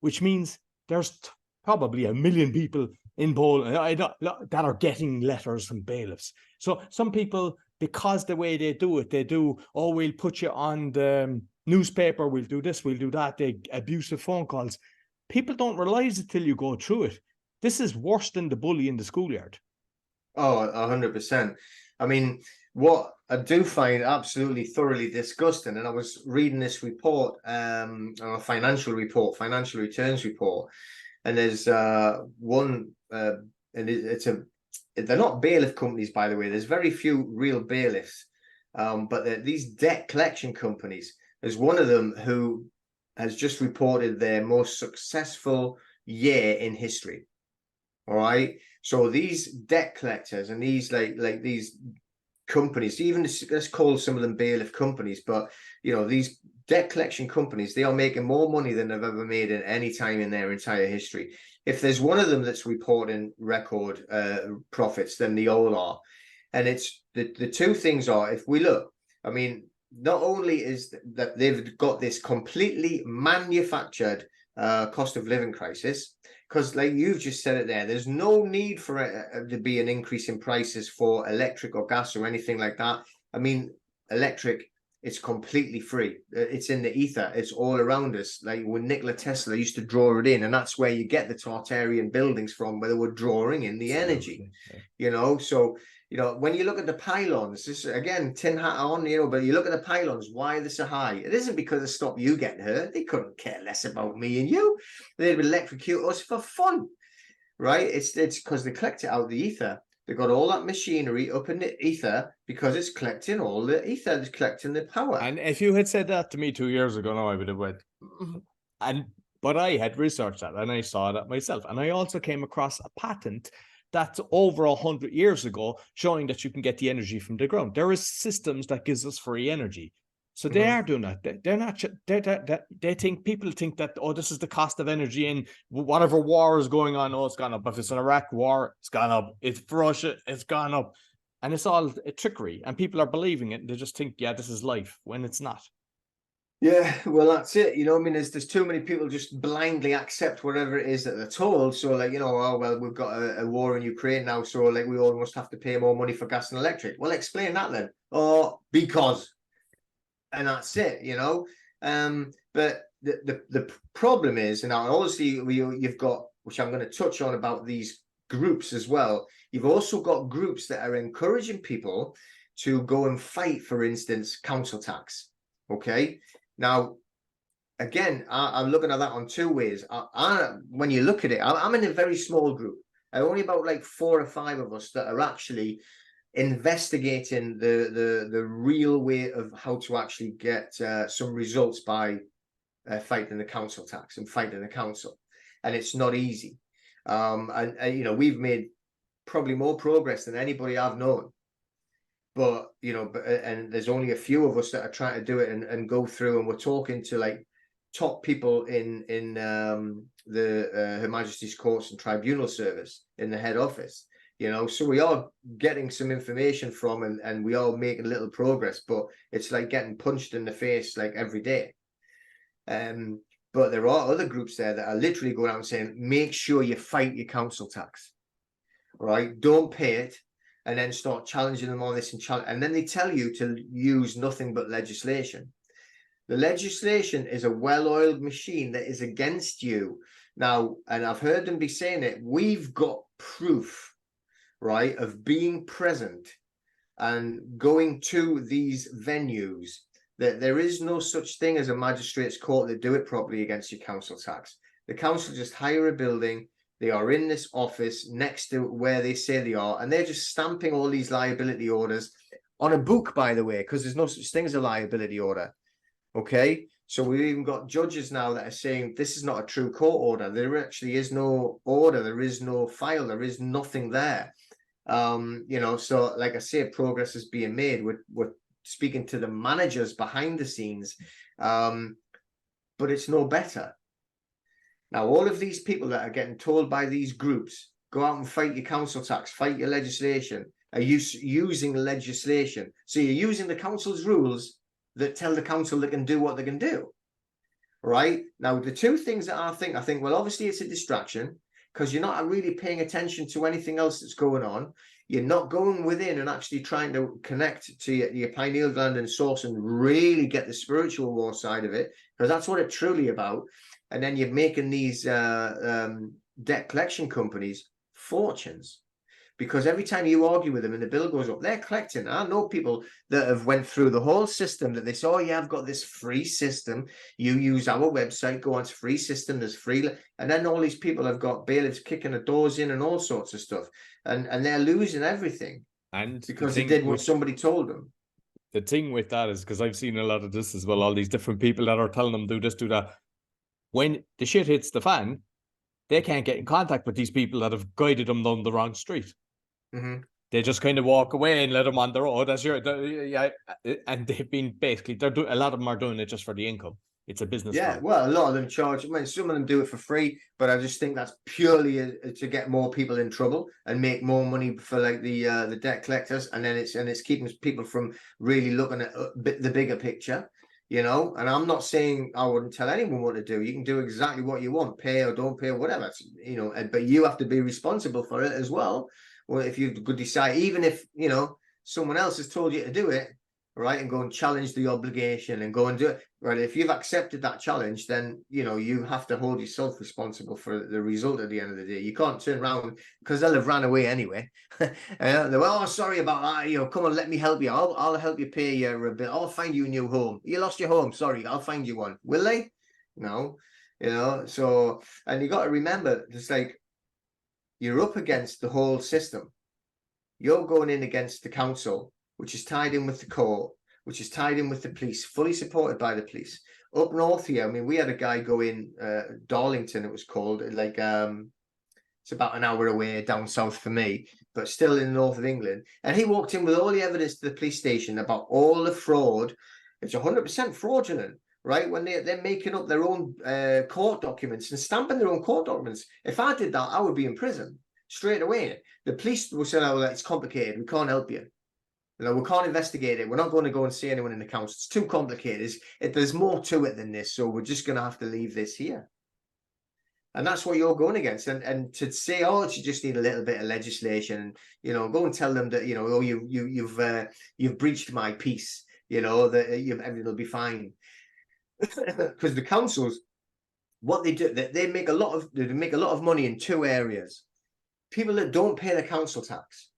which means there's probably 1 million people in Poland that are getting letters from bailiffs. So some people, because the way they do it, we'll put you on the newspaper, we'll do this, we'll do that, they abusive phone calls. People don't realize it till you go through it. This is worse than the bully in the schoolyard. Oh, 100%. I mean, what I do find absolutely thoroughly disgusting, and I was reading this report, a financial returns report, and there's one, and they're not bailiff companies, by the way. There's very few real bailiffs, but these debt collection companies. There's one of them who has just reported their most successful year in history. All right. So these debt collectors and these like these companies, even let's call some of them bailiff companies, but these debt collection companies, they are making more money than they've ever made in any time in their entire history. If there's one of them that's reporting record profits, then they all are. And it's the two things are, if we look, I mean, not only is that they've got this completely manufactured cost of living crisis, because like you've just said it there, there's no need for it to be an increase in prices for electric or gas or anything like that. I mean, electric, it's completely free. It's in the ether. It's all around us. Like when Nikola Tesla used to draw it in, and that's where you get the Tartarian buildings from, where they were drawing in the energy. Yeah. So when you look at the pylons, this again, tin hat on, but you look at the pylons, why are they so high? It isn't because they stop you getting hurt. They couldn't care less about me and you. They'd electrocute us for fun, right? It's because they collect it out of the ether. They've got all that machinery up in the ether because it's collecting all the ether, it's collecting the power. And if you had said that to me 2 years ago, no, I would have went. But I had researched that and I saw that myself. And I also came across a patent that's over 100 years ago showing that you can get the energy from the ground. There is systems that gives us free energy. So they are doing that. They're not. They think people think that, oh, this is the cost of energy in whatever war is going on. Oh, it's gone up. If it's an Iraq war, it's gone up. It's for Russia, it's gone up, and it's all a trickery. And people are believing it. And they just think, yeah, this is life, when it's not. Yeah, well, that's it. I mean, there's too many people just blindly accept whatever it is that they're told. So, like, oh, well, we've got a war in Ukraine now, so like we all must have to pay more money for gas and electric. Well, explain that then. Or because, and that's it. But the problem is, and obviously you've got, which I'm going to touch on about these groups as well. You've also got groups that are encouraging people to go and fight, for instance, council tax. Okay. Now, again, I'm looking at that on two ways. When you look at it, I'm in a very small group. Only about like 4 or 5 of us that are actually investigating the real way of how to actually get some results by fighting the council tax and fighting the council. And it's not easy. And we've made probably more progress than anybody I've known. But and there's only a few of us that are trying to do it and go through, and we're talking to like top people in the Her Majesty's Courts and Tribunal Service in the head office. So we are getting some information from, and we are making little progress, but it's like getting punched in the face like every day. But there are other groups there that are literally going out and saying, make sure you fight your council tax, right? Don't pay it. And then start challenging them on this and then they tell you to use nothing but legislation. The legislation is a well-oiled machine that is against you now, and I've heard them be saying it. We've got proof, right, of being present and going to these venues that there is no such thing as a magistrate's court that do it properly against your council tax. The council just hire a building. They are in this office next to where they say they are, and they're just stamping all these liability orders on a book, by the way, because there's no such thing as a liability order. Okay, so we've even got judges now that are saying this is not a true court order. There actually is no order. There is no file. There is nothing there. So like I say, progress is being made. We're speaking to the managers behind the scenes, but it's no better. Now, all of these people that are getting told by these groups, go out and fight your council tax, fight your legislation, are using legislation. So you're using the council's rules that tell the council they can do what they can do, right? Now, the two things that I think, well, obviously it's a distraction because you're not really paying attention to anything else that's going on. You're not going within and actually trying to connect to your pineal gland and source and really get the spiritual war side of it, because that's what it's truly about. And then you're making these debt collection companies fortunes because every time you argue with them and the bill goes up, they're collecting. I know people that have went through the whole system that they say, oh yeah, I've got this free system. You use our website, go onto free system, there's free. And then all these people have got bailiffs kicking the doors in and all sorts of stuff. And they're losing everything. And because they did what somebody told them. The thing with that is, because I've seen a lot of this as well, all these different people that are telling them do this, do that. When the shit hits the fan, they can't get in contact with these people that have guided them down the wrong street. Mm-hmm. They just kind of walk away and let them on the road. And they've been basically, a lot of them are doing it just for the income. It's a business. Yeah, model. well, a lot of them charge. I mean, some of them do it for free, but I just think that's purely to get more people in trouble and make more money for like the debt collectors, and then it's keeping people from really looking at the bigger picture, you know. And I'm not saying I wouldn't tell anyone what to do. You can do exactly what you want, pay or don't pay, whatever, you know. But you have to be responsible for it as well. Well, if you could decide, even if you know someone else has told you to do it, right, and go and challenge the obligation and go and do it, right, if you've accepted that challenge, then you know you have to hold yourself responsible for the result at the end of the day. You can't turn around, because they'll have ran away anyway. And they're, oh, sorry about that, you know, come on, let me help you, I'll help you pay your bill, I'll find you a new home. You lost your home, sorry, I'll find you one. Will they? No. You know, so, and you got to remember, it's like you're up against the whole system. You're going in against the council, which is tied in with the court, which is tied in with the police, fully supported by the police. Up north here, I mean, we had a guy go in, Darlington, it was called, like, it's about an hour away down south for me, but still in the north of England. And he walked in with all the evidence to the police station about all the fraud. It's 100% fraudulent, right? When they're making up their own court documents and stamping their own court documents. If I did that, I would be in prison straight away. The police will say, oh, it's complicated, we can't help you. You know, we can't investigate it. We're not going to go and see anyone in the council. It's too complicated. There's more to it than this. So we're just going to have to leave this here. And that's what you're going against. And to say, oh, you just need a little bit of legislation, you know, go and tell them that, you know, oh, you've breached my peace, you know, that everything will be fine. Because the councils, what they do, they make a lot of money in two areas. People that don't pay the council tax,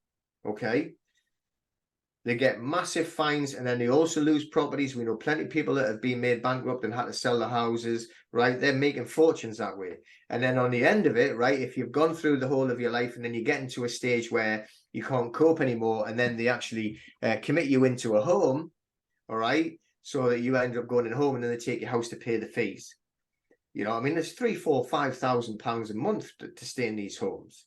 okay? They get massive fines, and then they also lose properties. We know plenty of people that have been made bankrupt and had to sell their houses, right? They're making fortunes that way. And then on the end of it, right, if you've gone through the whole of your life and then you get into a stage where you can't cope anymore, and then they actually commit you into a home, all right, so that you end up going in a home, and then they take your house to pay the fees. You know, I mean, there's £3,000, £4,000, £5,000 a month to stay in these homes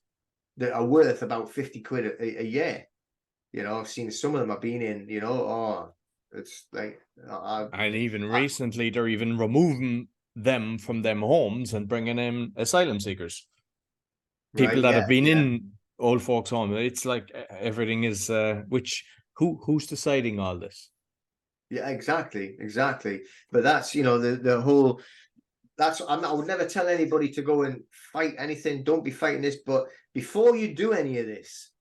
that are worth about 50 quid a year. You know, I've seen some of them I've been in, you know, oh, it's like... and even recently, they're even removing them from them homes and bringing in asylum seekers. People that have been in old folks' home. It's like everything is, who's deciding all this? Yeah, exactly. But that's, you know, the whole... I would never tell anybody to go and fight anything. Don't be fighting this. But before you do any of this,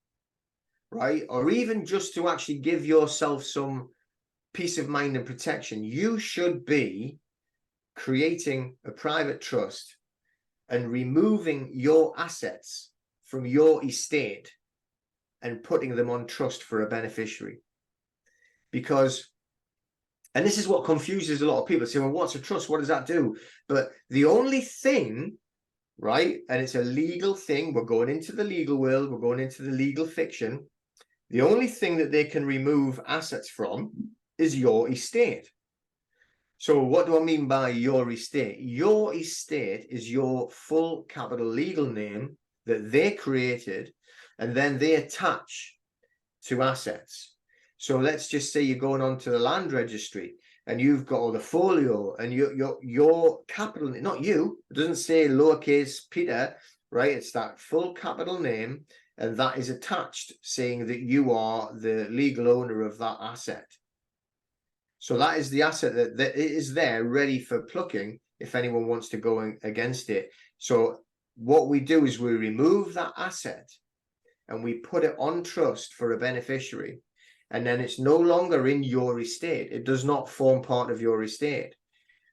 right, or even just to actually give yourself some peace of mind and protection, you should be creating a private trust and removing your assets from your estate and putting them on trust for a beneficiary. Because, and this is what confuses a lot of people, say, well, what's a trust? What does that do? But the only thing, right, and it's a legal thing, we're going into the legal world, we're going into the legal fiction, the only thing that they can remove assets from is your estate. So what do I mean by your estate? Your estate is your full capital legal name that they created, and then they attach to assets. So let's just say you're going on to the land registry and you've got all the folio and your capital, not you, it doesn't say lowercase Peter, right? It's that full capital name, and that is attached, saying that you are the legal owner of that asset. So that is the asset that it is there ready for plucking if anyone wants to go against it. So what we do is we remove that asset and we put it on trust for a beneficiary. And then it's no longer in your estate. It does not form part of your estate.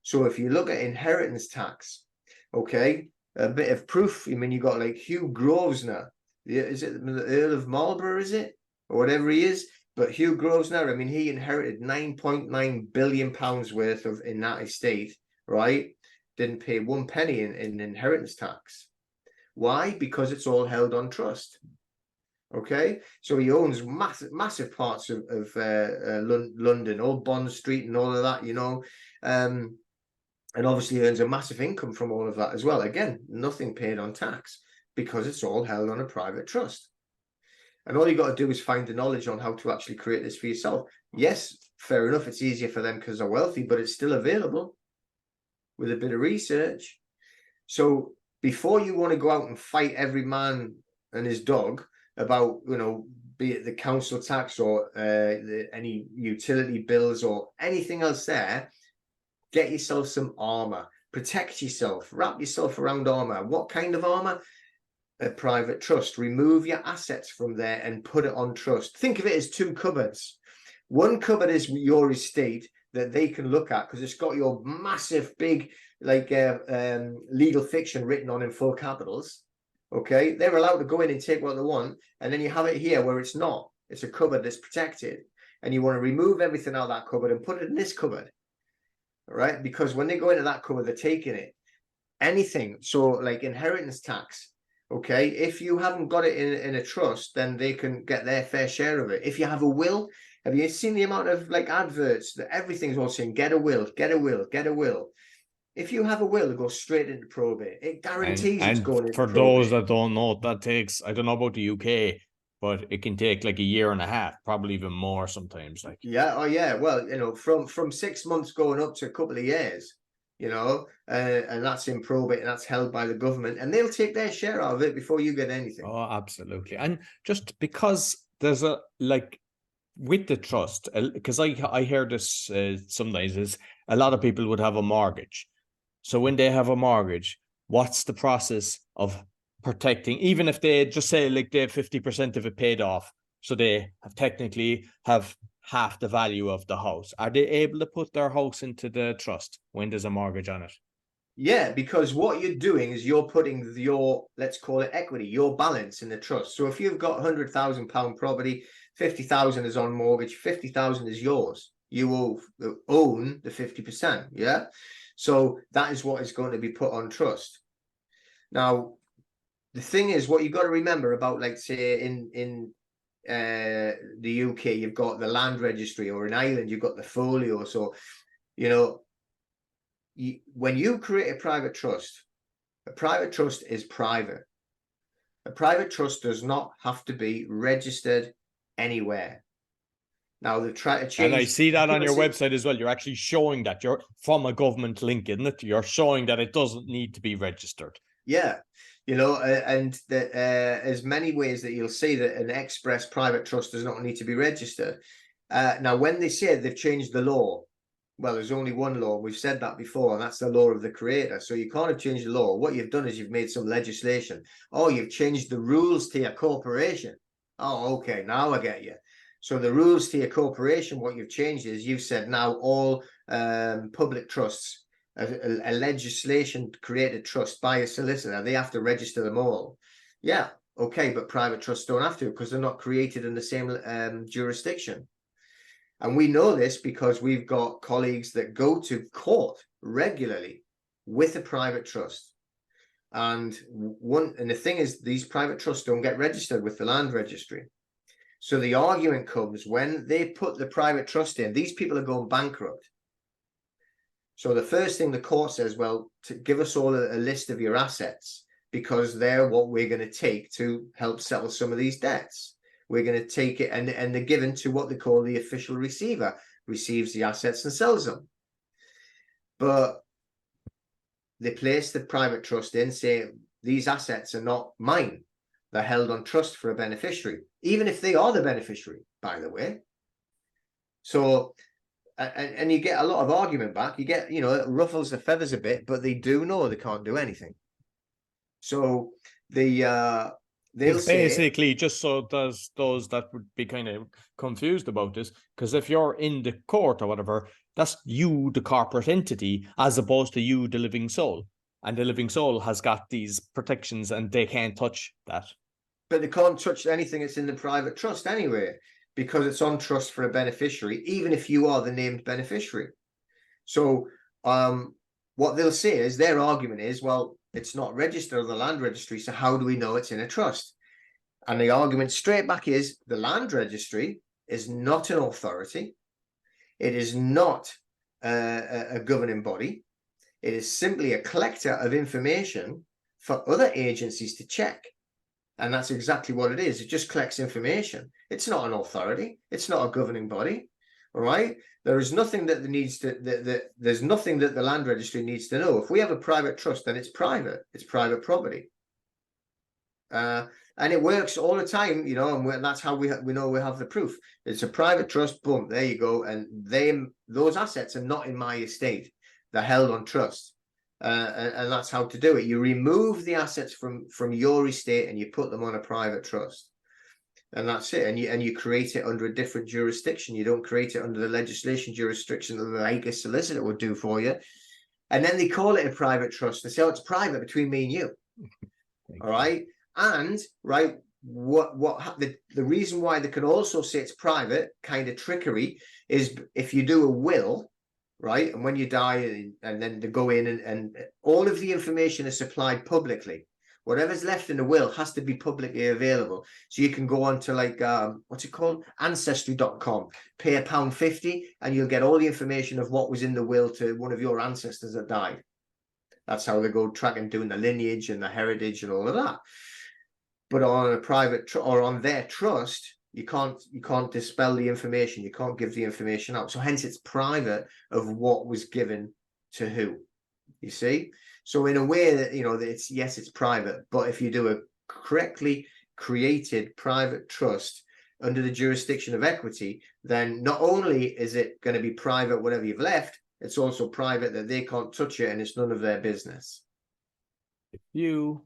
So if you look at inheritance tax, okay, a bit of proof. I mean, you got like Hugh Grosvenor, Is it the Earl of Marlborough, is it? Or whatever he is. But Hugh Grosvenor, I mean, he inherited £9.9 billion worth in that estate, right? Didn't pay 1 penny in inheritance tax. Why? Because it's all held on trust. Okay, so he owns massive parts of London, all Bond Street and all of that, you know, and obviously earns a massive income from all of that as well. Again, nothing paid on tax because it's all held on a private trust. And all you got to do is find the knowledge on how to actually create this for yourself. Yes, fair enough, it's easier for them because they're wealthy, but it's still available with a bit of research. So before you want to go out and fight every man and his dog about, you know, be it the council tax or any utility bills or anything else there, get yourself some armor, protect yourself, wrap yourself around armor. What kind of armor? A private trust. Remove your assets from there and put it on trust. Think of it as 2 cupboards. One cupboard is your estate that they can look at because it's got your massive big legal fiction written on in full capitals. Okay, they're allowed to go in and take what they want, and then you have it here where it's not. It's a cupboard that's protected, and you want to remove everything out of that cupboard and put it in this cupboard, right? Because when they go into that cupboard, they're taking it. Anything, so like inheritance tax, okay, if you haven't got it in a trust, then they can get their fair share of it. If you have a will, have you seen the amount of like adverts that everything's all saying, get a will, get a will, get a will? If you have a will, it goes straight into probate. It guarantees it's going into for probate. those that don't know, that takes, I don't know about the UK, but it can take like a year and a half, probably even more sometimes. Like, yeah, oh yeah, well, you know, from 6 months going up to a couple of years, you know, and that's in probate and that's held by the government, and they'll take their share out of it before you get anything. oh, absolutely. And just because there's a like with the trust, because I hear this sometimes is a lot of people would have a mortgage. So when they have a mortgage, what's the process of protecting, even if they just say like they have 50% of it paid off, so they have technically have half the value of the house, are they able to put their house into the trust when there's a mortgage on it? Yeah, because what you're doing is you're putting your, let's call it equity, your balance in the trust. So if you've got £100,000 property, 50,000 is on mortgage, 50,000 is yours. You own the 50%. Yeah. So that is what is going to be put on trust. Now, the thing is, what you've got to remember about, like, say, in the UK, you've got the land registry, or in Ireland, you've got the folio. So, you know, when you create a private trust is private. A private trust does not have to be registered anywhere. Now they've tried to change. And I see that on your website as well. You're actually showing that you're from a government link, isn't it? You're showing that it doesn't need to be registered. Yeah, you know, and there's many ways that you'll see that an express private trust does not need to be registered. Now, when they say they've changed the law, well, there's only one law. We've said that before, and that's the law of the creator. So you can't have changed the law. What you've done is you've made some legislation. Oh, you've changed the rules to your corporation. Oh, okay, now I get you. So the rules to your corporation, what you've changed is you've said now all public trusts, a legislation created trust by a solicitor, they have to register them all. Yeah, okay, but private trusts don't have to because they're not created in the same jurisdiction. And we know this because we've got colleagues that go to court regularly with a private trust. And the thing is, these private trusts don't get registered with the land registry. So the argument comes when they put the private trust in, these people are going bankrupt. So the first thing the court says, well, to give us all a list of your assets, because they're what we're going to take to help settle some of these debts. We're going to take it, and they're given to what they call the official receiver, receives the assets and sells them. But they place the private trust in, say, these assets are not mine. They're held on trust for a beneficiary, even if they are the beneficiary, by the way. So, and you get a lot of argument back. You get, you know, it ruffles the feathers a bit, but they do know they can't do anything. So they'll say, basically, just so does those that would be kind of confused about this, because if you're in the court or whatever, that's you, the corporate entity, as opposed to you, the living soul. And the living soul has got these protections and they can't touch that. But they can't touch anything that's in the private trust anyway, because it's on trust for a beneficiary, even if you are the named beneficiary. So what they'll say is, their argument is, well, it's not registered on the land registry, so how do we know it's in a trust? And the argument straight back is, the land registry is not an authority. It is not a governing body. It is simply a collector of information for other agencies to check. And that's exactly what it is. It just collects information. It's not an authority. It's not a governing body. All right. There is nothing that needs to, there's nothing that the land registry needs to know. If we have a private trust, then it's private. It's private property. And it works all the time, you know, and that's how we know we have the proof. It's a private trust, boom, there you go. And those assets are not in my estate. They're held on trust. And that's how to do it. You remove the assets from your estate and you put them on a private trust. And that's it. And you create it under a different jurisdiction. You don't create it under the legislation jurisdiction like a solicitor would do for you. And then they call it a private trust. They say, oh, it's private between me and you. All right. And right, the reason why they can also say it's private, kind of trickery, is if you do a will, right, and when you die, and then they go in and all of the information is supplied publicly. Whatever's left in the will has to be publicly available. So you can go on to, like, what's it called? Ancestry.com, pay £1.50, and you'll get all the information of what was in the will to one of your ancestors that died. That's how they go tracking, doing the lineage and the heritage and all of that. But on a private or on their trust, you can't dispel the information. You can't give the information out. So hence it's private of what was given to who, you see? So in a way that, you know, that it's, yes, it's private, but if you do a correctly created private trust under the jurisdiction of equity, then not only is it going to be private, whatever you've left, it's also private that they can't touch it and it's none of their business. If you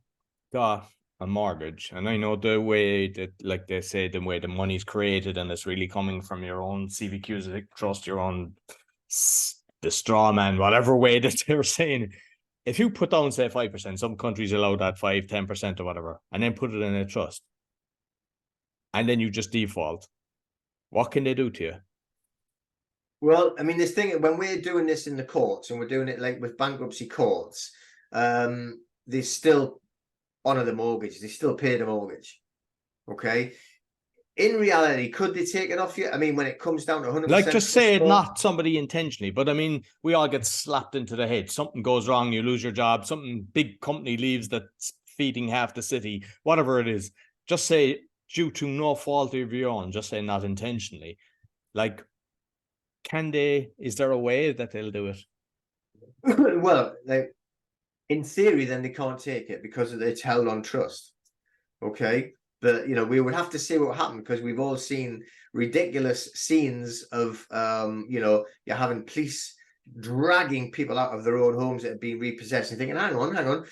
got a mortgage, and I know the way that, like they say, the way the money's created and it's really coming from your own CVQs trust, your own, the straw man, whatever way that they're saying. If you put down, say, 5%, some countries allow that 5-10% or whatever, and then put it in a trust, and then you just default, what can they do to you? Well, I mean, this thing, when we're doing this in the courts and we're doing it like with bankruptcy courts, they still honor the mortgage. They still pay the mortgage. Okay. In reality, could they take it off you? I mean, when it comes down to 100%. Like, just say it, not somebody intentionally, but I mean, we all get slapped into the head. Something goes wrong, you lose your job, something big company leaves that's feeding half the city, whatever it is. Just say, due to no fault of your own, just say not intentionally. Like, is there a way that they'll do it? Well, like, in theory, then they can't take it because it's held on trust. Okay. But, you know, we would have to see what happened, because we've all seen ridiculous scenes of, you know, you're having police dragging people out of their own homes that have been repossessed and thinking, hang on,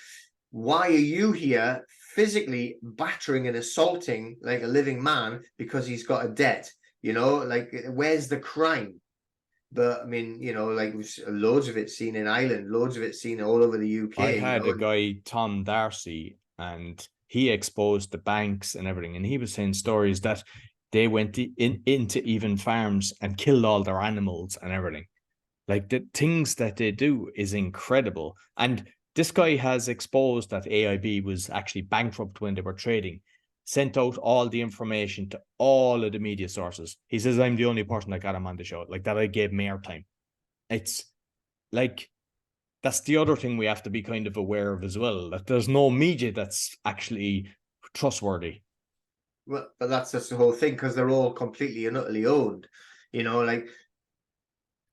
why are you here physically battering and assaulting like a living man because he's got a debt? You know, like, where's the crime? But I mean, you know, like, loads of it seen in Ireland, loads of it seen all over the UK. I had a guy, Tom Darcy, and he exposed the banks and everything. And he was saying stories that they went into even farms and killed all their animals and everything. Like, the things that they do is incredible. And this guy has exposed that AIB was actually bankrupt when they were trading, sent out all the information to all of the media sources. He says, I'm the only person that got him on the show, like, that I gave him airtime. It's like, that's the other thing we have to be kind of aware of as well, that there's no media that's actually trustworthy. Well, but that's just the whole thing, because they're all completely and utterly owned. You know, like,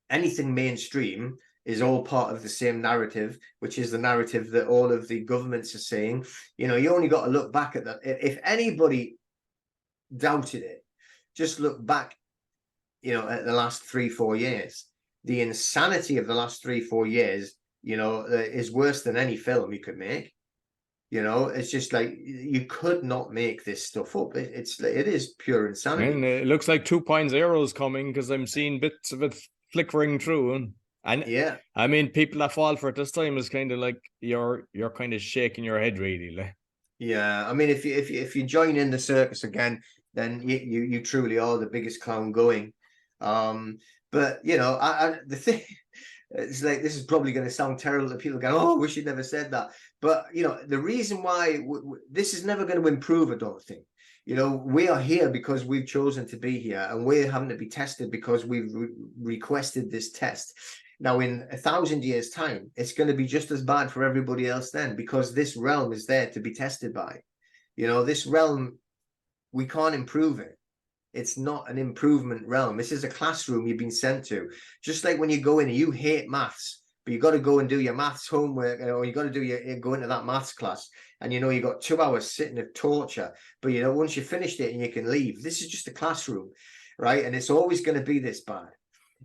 anything mainstream is all part of the same narrative, which is the narrative that all of the governments are saying. You know, you only got to look back at that. If anybody doubted it, just look back, you know, at the last 3-4 years. The insanity of the last 3-4 years, you know, is worse than any film you could make. You know, it's just like, you could not make this stuff up. It is pure insanity. And it looks like 2.0 is coming, because I'm seeing bits of it flickering through. And yeah, I mean, people that fall for it this time is kind of like, you're kind of shaking your head, really. Like. Yeah, I mean, if you join in the circus again, then you truly are the biggest clown going. But you know, the thing, it's like, this is probably going to sound terrible to people going, oh, wish you'd never said that. But you know, the reason why this is never going to improve, I don't think. You know, we are here because we've chosen to be here, and we're having to be tested because we've requested this test. Now, in 1,000 years' time, it's going to be just as bad for everybody else then, because this realm is there to be tested by. You know, this realm, we can't improve it. It's not an improvement realm. This is a classroom you've been sent to. Just like when you go in and you hate maths, but you got to go and do your maths homework, or you got to go into that maths class, and you know you got 2 hours sitting of torture. But you know, once you finished it and you can leave, this is just a classroom, right? And it's always going to be this bad.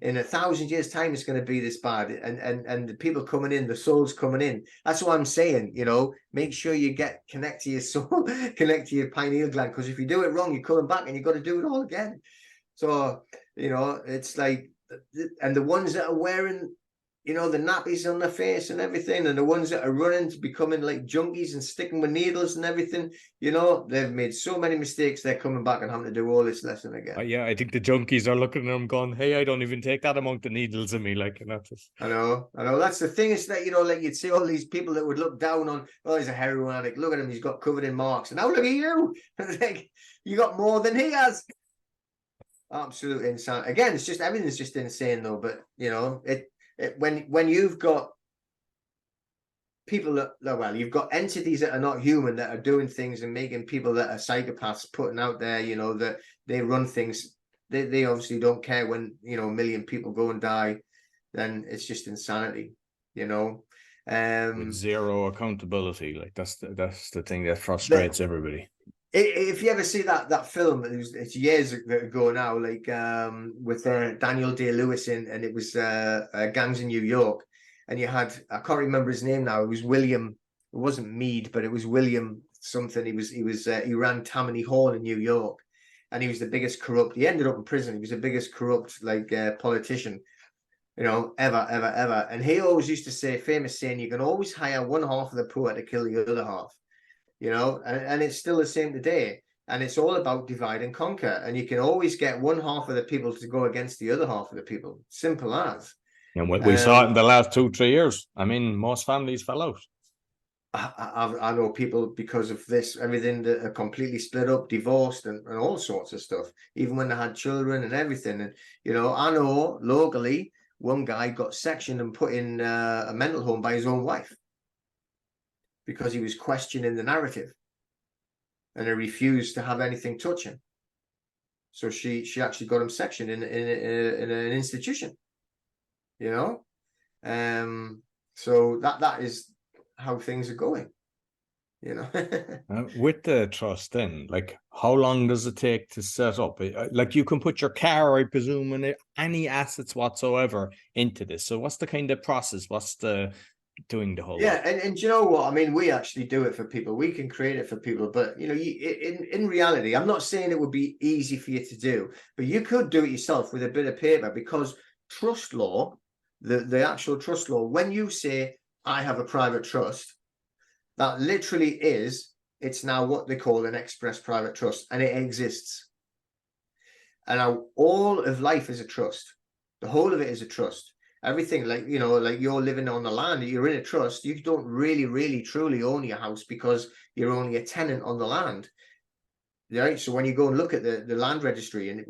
In 1,000 years' time, it's going to be this bad, and the people coming in, the souls coming in. That's what I'm saying. You know, make sure you connect to your soul, connect to your pineal gland, because if you do it wrong, you're coming back and you got to do it all again. So you know, it's like, and the ones that are wearing, you know, the nappies on their face and everything, and the ones that are running to becoming like junkies and sticking with needles and everything, you know, they've made so many mistakes. They're coming back and having to do all this lesson again. Yeah, I think the junkies are looking at them going, hey, I don't even take that amount of needles in me, like, and that's just... I know. That's the thing, is that, you know, like, you'd see all these people that would look down on, oh, he's a heroin addict, look at him, he's got covered in marks, and now look at you. Like, you got more than he has. Absolute insane. Again, it's just, everything's just insane though. But you know, when you've got people that, well, you've got entities that are not human, that are doing things and making people that are psychopaths, putting out there, you know, that they run things. They obviously don't care when, you know, 1 million people go and die. Then it's just insanity, you know. With zero accountability, like that's the thing that frustrates everybody. If you ever see that film, it's years ago now, like with Daniel Day-Lewis in, and it was Gangs in New York, and you had, I can't remember his name now, it was William, it wasn't Meade, but it was William something. He ran Tammany Hall in New York, and he was the biggest corrupt, he ended up in prison, he was the biggest corrupt like politician, you know, ever. And he always used to say, famous saying, you can always hire one half of the poor to kill the other half. You know, and it's still the same today, and it's all about divide and conquer, and you can always get one half of the people to go against the other half of the people, simple as. And we saw it in the last 2-3 years. I mean, most families fell out. I know people, because of this, everything, that are completely split up, divorced, and all sorts of stuff, even when they had children and everything. And you know, I know locally one guy got sectioned and put in a mental home by his own wife, because he was questioning the narrative, and he refused to have anything touch him. So she actually got him sectioned in an institution, you know. So that is how things are going, you know. With the trust, then, like, how long does it take to set up? Like, you can put your car, I presume, and any assets whatsoever into this. So what's the kind of process? What's the doing the whole lot? And you know what I mean, we actually do it for people, we can create it for people, but you know, in reality, I'm not saying it would be easy for you to do, but you could do it yourself with a bit of paper, because trust law, the actual trust law, when you say I have a private trust, that literally is, it's now what they call an express private trust, and it exists. And now all of life is a trust, the whole of it is a trust. Everything, like, you know, like you're living on the land, you're in a trust, you don't really truly own your house, because you're only a tenant on the land, right? So when you go and look at the land registry, and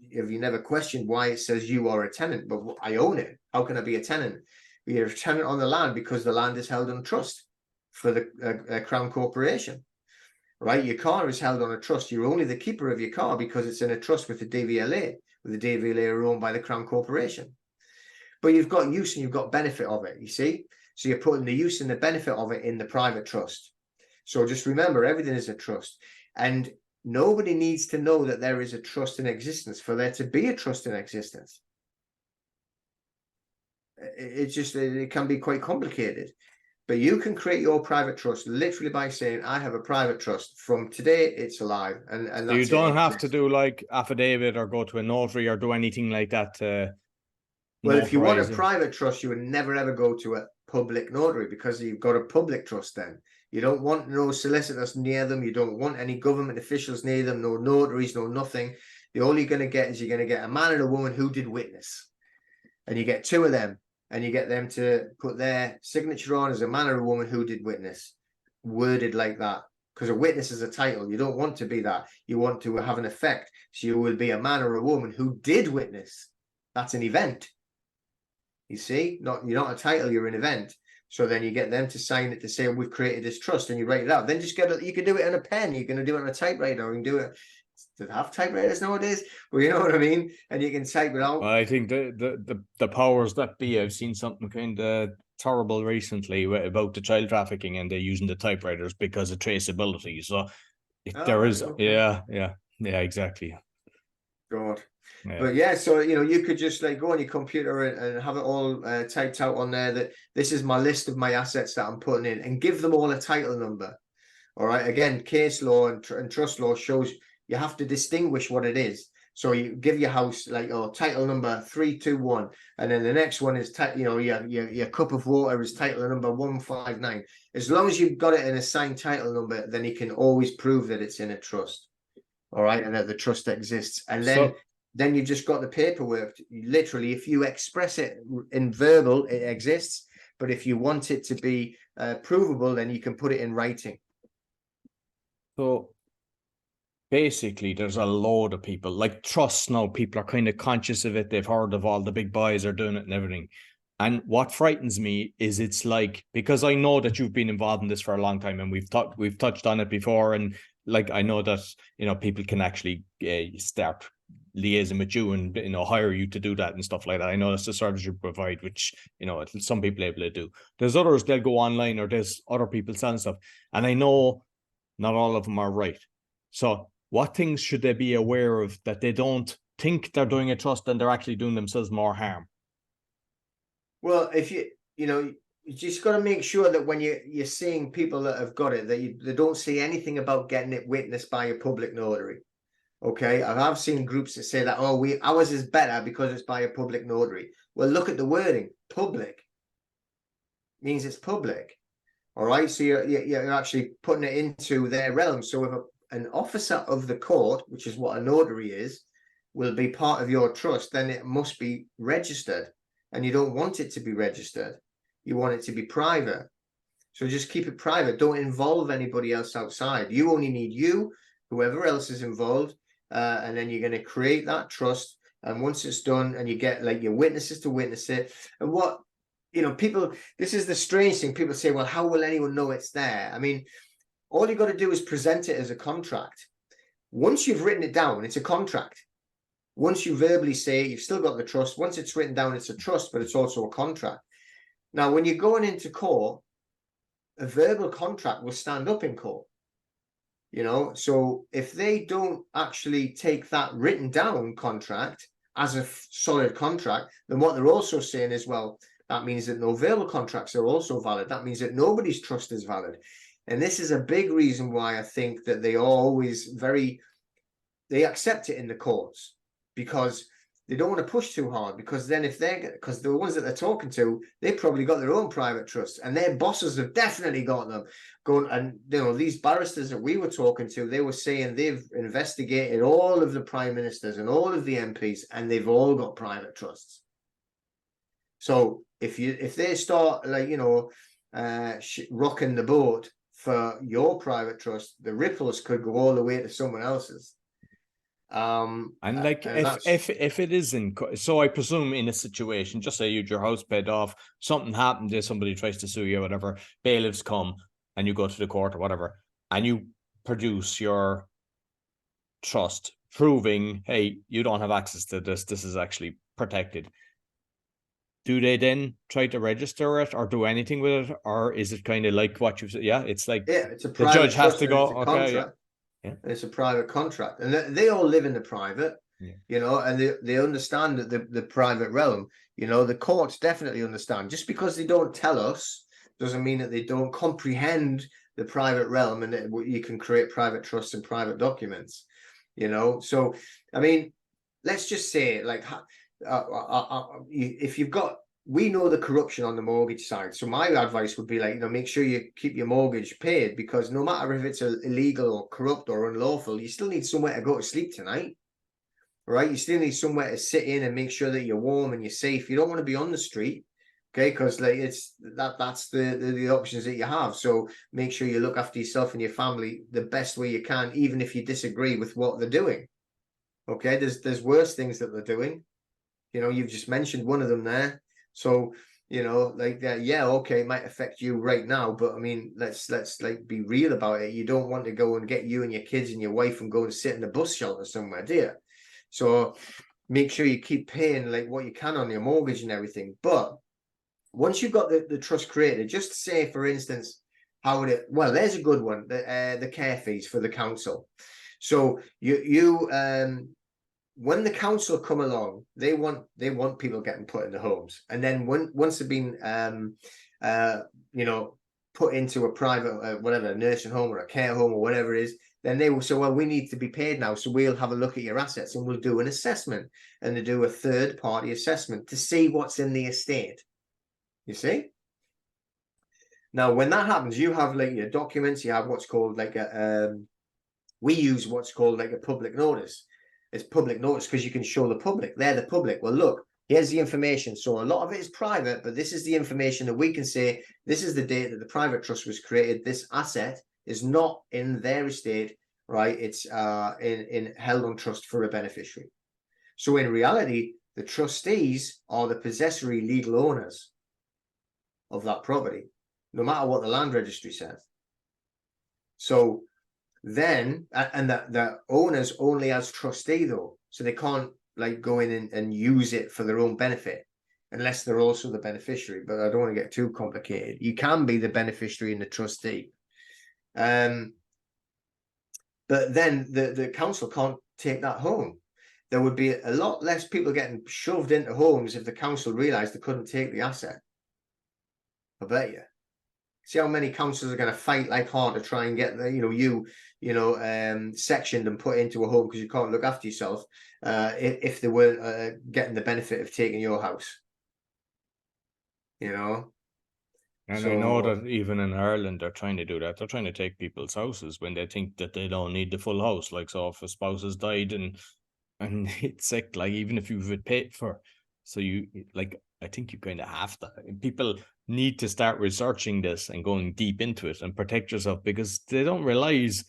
if you never questioned why it says you are a tenant, but I own it, how can I be a tenant? You're a tenant on the land because the land is held on trust for the Crown Corporation, right? Your car is held on a trust, you're only the keeper of your car because it's in a trust with the DVLA, are owned by the Crown Corporation. But you've got use and you've got benefit of it, you see? So you're putting the use and the benefit of it in the private trust. So just remember, everything is a trust. And nobody needs to know that there is a trust in existence for there to be a trust in existence. It can be quite complicated. But you can create your private trust literally by saying, I have a private trust. From today, it's alive. And so you don't have to do like affidavit or go to a notary or do anything like that Well, if you want a notarizing. private trust, you would never ever go to a public notary, because you've got a public trust then. You don't want no solicitors near them. You don't want any government officials near them, no notaries, no nothing. The all you're going to get is you're going to get a man and a woman who did witness. And you get two of them, and you get them to put their signature on as a man or a woman who did witness, worded like that. Because a witness is a title. You don't want to be that. You want to have an effect. So you will be a man or a woman who did witness. That's an event. You see, you're not a title, you're an event. So then you get them to sign it to say, we've created this trust, and you write it out. Then just you can do it on a pen. You're going to do it on a typewriter, or you can do it. Do they have typewriters nowadays? Well, you know what I mean? And you can type it out. I think the powers that be, I've seen something kind of terrible recently about the child trafficking, and they're using the typewriters because of traceability. So there is, okay. yeah, exactly. God. Yeah. But yeah, so you could just like go on your computer and have it all typed out on there that this is my list of my assets that I'm putting in, and give them all a title number. All right. Again, case law and trust law shows you have to distinguish what it is. So you give your house like title number 321, and then the next one is your cup of water is title number 159. As long as you've got it in a signed title number, then you can always prove that it's in a trust. All right, and that the trust exists, and then you've just got the paperwork. Literally, if you express it in verbal, it exists. But if you want it to be provable, then you can put it in writing. So basically, there's a load of people like trusts now. People are kind of conscious of it. They've heard of all the big boys are doing it and everything. And what frightens me is it's like, because I know that you've been involved in this for a long time, and we've touched on it before, and like I know that people can actually start liaising with you and hire you to do that and stuff like that. I know that's the service you provide, which some people are able to do. There's others, they'll go online, or there's other people selling stuff, and I know not all of them are right. So what things should they be aware of that they don't think they're doing a trust and they're actually doing themselves more harm? Well, if you just got to make sure that when you're seeing people that have got it, that they don't say anything about getting it witnessed by a public notary. Okay, I've seen groups that say that ours is better because it's by a public notary. Well, look at the wording. Public means it's public. All right, so you're actually putting it into their realm. So if an officer of the court, which is what a notary is, will be part of your trust, then it must be registered, and you don't want it to be registered. You want it to be private. So just keep it private. Don't involve anybody else outside. You only need you, whoever else is involved, and then you're going to create that trust. And once it's done, and you get like your witnesses to witness it, and what people, this is the strange thing. People say, well, how will anyone know it's there? I mean, all you got to do is present it as a contract. Once you've written it down, it's a contract. Once you verbally say it, you've still got the trust. Once it's written down, it's a trust, but it's also a contract. Now, when you're going into court, a verbal contract will stand up in court. So if they don't actually take that written down contract as a solid contract, then what they're also saying is, well, that means that no verbal contracts are also valid. That means that nobody's trust is valid. And this is a big reason why I think that they are always they accept it in the courts, because they don't want to push too hard, because then because the ones that they're talking to, they probably got their own private trusts, and their bosses have definitely got them going. And these barristers that we were talking to, they were saying they've investigated all of the prime ministers and all of the MPs, and they've all got private trusts. So if they start rocking the boat for your private trust, the ripples could go all the way to someone else's. And if it isn't, so I presume in a situation, just say you'd your house paid off, something happened there, somebody tries to sue you or whatever, bailiffs come and you go to the court or whatever, and you produce your trust proving, hey, you don't have access to this is actually protected. Do they then try to register it or do anything with it, or is it kind of like what you said? Yeah, it's like it's a the judge has to go, okay, yeah. It's a private contract, and they all live in the private, and they understand that the private realm, the courts definitely understand. Just because they don't tell us doesn't mean that they don't comprehend the private realm, and that you can create private trusts and private documents, So, I mean, let's just say, like, if you've got, we know the corruption on the mortgage side. So my advice would be like, make sure you keep your mortgage paid, because no matter if it's illegal or corrupt or unlawful, you still need somewhere to go to sleep tonight, right? You still need somewhere to sit in and make sure that you're warm and you're safe. You don't want to be on the street, okay? Because like that's the options that you have. So make sure you look after yourself and your family the best way you can, even if you disagree with what they're doing. Okay, there's worse things that they're doing. You've just mentioned one of them there. So, like that, yeah, okay, it might affect you right now, but I mean, let's like be real about it. You don't want to go and get you and your kids and your wife and go and sit in a bus shelter somewhere, do you? So make sure you keep paying like what you can on your mortgage and everything. But once you've got the trust created, just say, for instance, well, there's a good one, the care fees for the council. So when the council come along, they want people getting put in the homes, and then once they've been put into a private whatever, nursing home or a care home or whatever it is, then they will say, well, we need to be paid now, so we'll have a look at your assets and we'll do an assessment, and they do a third-party assessment to see what's in the estate. You see? Now, when that happens, you have like your documents, you have what's called like we use what's called like a public notice. It's public notice because you can show the public. They're the public. Well, look, here's the information. So a lot of it is private, but this is the information that we can say, this is the date that the private trust was created. This asset is not in their estate, right? It's in held on trust for a beneficiary. So in reality, the trustees are the possessory legal owners of that property, no matter what the land registry says. So then, and the owners only as trustee though, so they can't like go in and use it for their own benefit unless they're also the beneficiary. But I don't want to get too complicated. You can be the beneficiary and the trustee, but then the council can't take that home. There would be a lot less people getting shoved into homes if the council realized they couldn't take the asset. I bet you. See how many councils are going to fight like hard to try and get the sectioned and put into a home because you can't look after yourself if they were getting the benefit of taking your house. And I know that even in Ireland they're trying to do that. They're trying to take people's houses when they think that they don't need the full house. Like, so if a spouse has died and it's sick, like even if you've paid for, so you like, I think you kind of have to. People need to start researching this and going deep into it and protect yourself, because they don't realize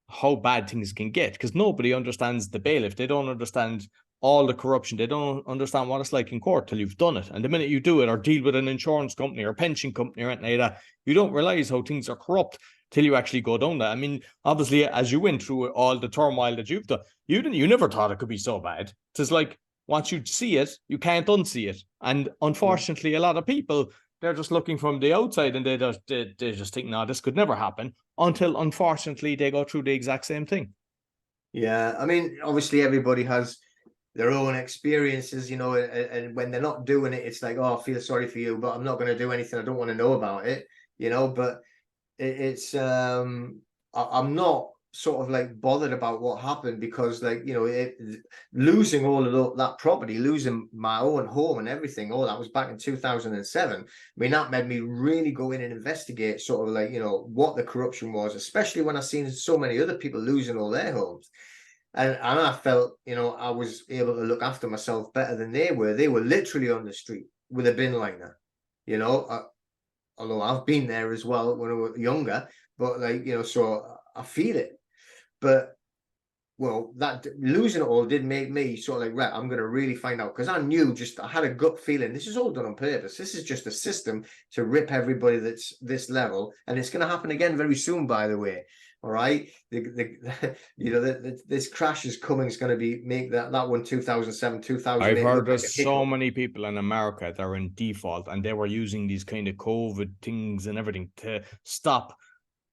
how bad things can get, because nobody understands the bailiff. They don't understand all the corruption. They don't understand what it's like in court till you've done it. And the minute you do it or deal with an insurance company or pension company or anything like that, you don't realize how things are corrupt till you actually go down that. I mean, obviously, as you went through all the turmoil that you've done, you never thought it could be so bad. It's like, once you see it, you can't unsee it. And unfortunately, a lot of people, they're just looking from the outside and they just think, no, this could never happen, until unfortunately they go through the exact same thing. Yeah, I mean, obviously everybody has their own experiences, and when they're not doing it, it's like, oh, I feel sorry for you, but I'm not going to do anything. I don't want to know about it, but it's I'm not sort of like bothered about what happened, because like losing all of that property, losing my own home and everything, that was back in 2007. I mean, that made me really go in and investigate sort of like what the corruption was, especially when I seen so many other people losing all their homes, and I felt I was able to look after myself better than they were. They were literally on the street with a bin liner, although I've been there as well when I was younger, but like so I feel it. But well, that losing it all did make me sort of like, right, I'm going to really find out, because I knew, I had a gut feeling this is all done on purpose. This is just a system to rip everybody that's this level, and it's going to happen again very soon, by the way. All right, this crash is coming. It's going to make that one 2007, 2008. I've heard there's so many people in America that are in default, and they were using these kind of COVID things and everything to stop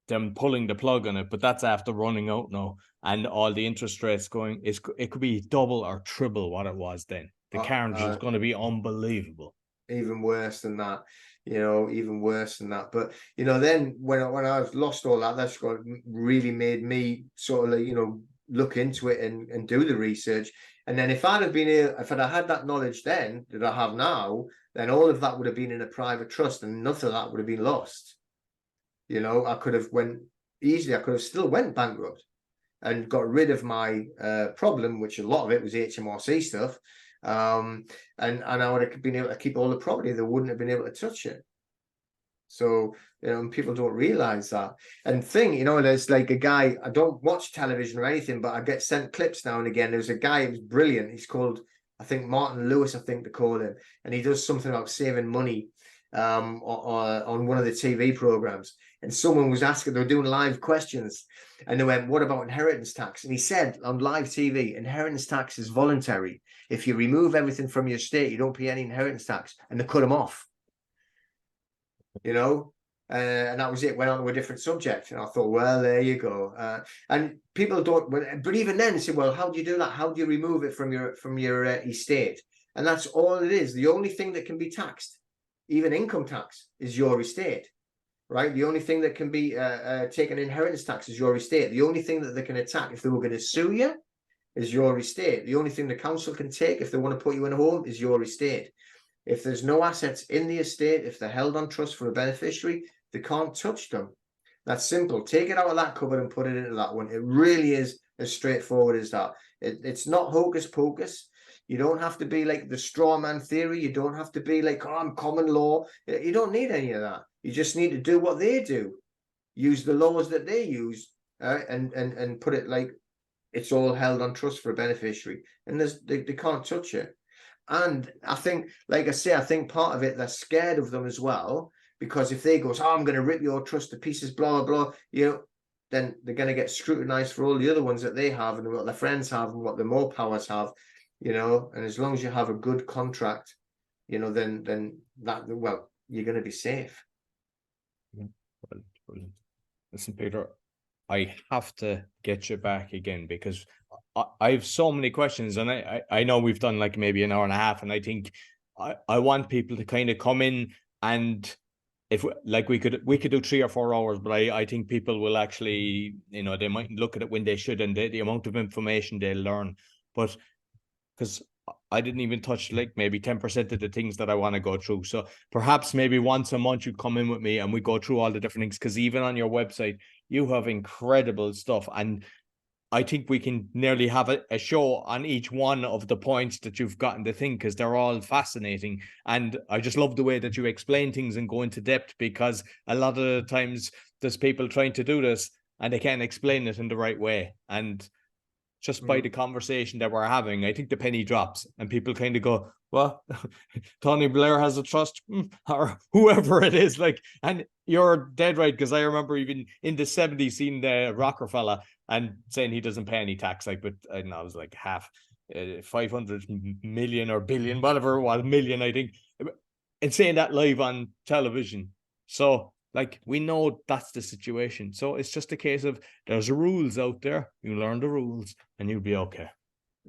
them pulling the plug on it, but that's after running out now, and all the interest rates going, it could be double or triple what it was then. The carnage is going to be unbelievable. Even worse than that, even worse than that. But then when I've lost all that, that's really made me sort of like look into it and do the research. And then if I'd had that knowledge then that I have now, then all of that would have been in a private trust, and nothing of that would have been lost. You know, I could have still went bankrupt and got rid of my problem, which a lot of it was HMRC stuff. And I would have been able to keep all the property. They wouldn't have been able to touch it. So, you know, people don't realize that. And you know, there's like a guy, I don't watch television or anything, but I get sent clips now and again. There's a guy who's brilliant. He's called, I think, Martin Lewis, I think they call him. And he does something about saving money on one of the TV programs. And someone was asking, they were doing live questions, and they went, what about inheritance tax? And he said on live TV, inheritance tax is voluntary. If you remove everything from your estate, you don't pay any inheritance tax. And they cut him off. You know, and that was it. Went on to a different subject, and I thought, well, there you go. And people don't, but even then, say, well, how do you do that? How do you remove it from your estate? And that's all it is. The only thing that can be taxed, even income tax, is your estate, right? The only thing that can be taken inheritance tax is your estate. The only thing that they can attack if they were going to sue you is your estate. The only thing the council can take if they want to put you in a home is your estate. If there's no assets in the estate, if they're held on trust for a beneficiary, they can't touch them. That's simple. Take it out of that cupboard and put it into that one. It really is as straightforward as that. It's not hocus pocus. You don't have to be like the straw man theory. You don't have to be like, oh, I'm common law. You don't need any of that. You just need to do what they do. Use the laws that they use, and put it like it's all held on trust for a beneficiary. And they can't touch it. And I think, like I say, I think part of it, they're scared of them as well, because if they go, oh, I'm going to rip your trust to pieces, blah, blah, blah, you know, then they're going to get scrutinized for all the other ones that they have and what their friends have and what the more powers have, you know. And as long as you have a good contract, you know, then that, well, you're going to be safe. Brilliant. Listen, Peter, I have to get you back again because I have so many questions, and I know we've done like maybe an hour and a half, and I think I want people to kind of come in, and if we could do 3 or 4 hours, but I think people will actually, you know, they might look at it when they should, and the amount of information they'll learn. But because I didn't even touch like maybe 10% of the things that I want to go through. So perhaps maybe once a month you come in with me and we go through all the different things, because even on your website you have incredible stuff, and I think we can nearly have a show on each one of the points that you've gotten to think, because they're all fascinating. And I just love the way that you explain things and go into depth, because a lot of the times there's people trying to do this and they can't explain it in the right way. And just by the conversation that we're having, I think the penny drops and people kind of go, well, Tony Blair has a trust, or whoever it is. Like, and you're dead right, because I remember even in the 70s seeing the Rockefeller and saying he doesn't pay any tax. Like, but I know, I was like 500 million or billion, whatever it was, million, I think, and saying that live on television. So like, we know that's the situation. So it's just a case of there's rules out there. You learn the rules and you'll be okay.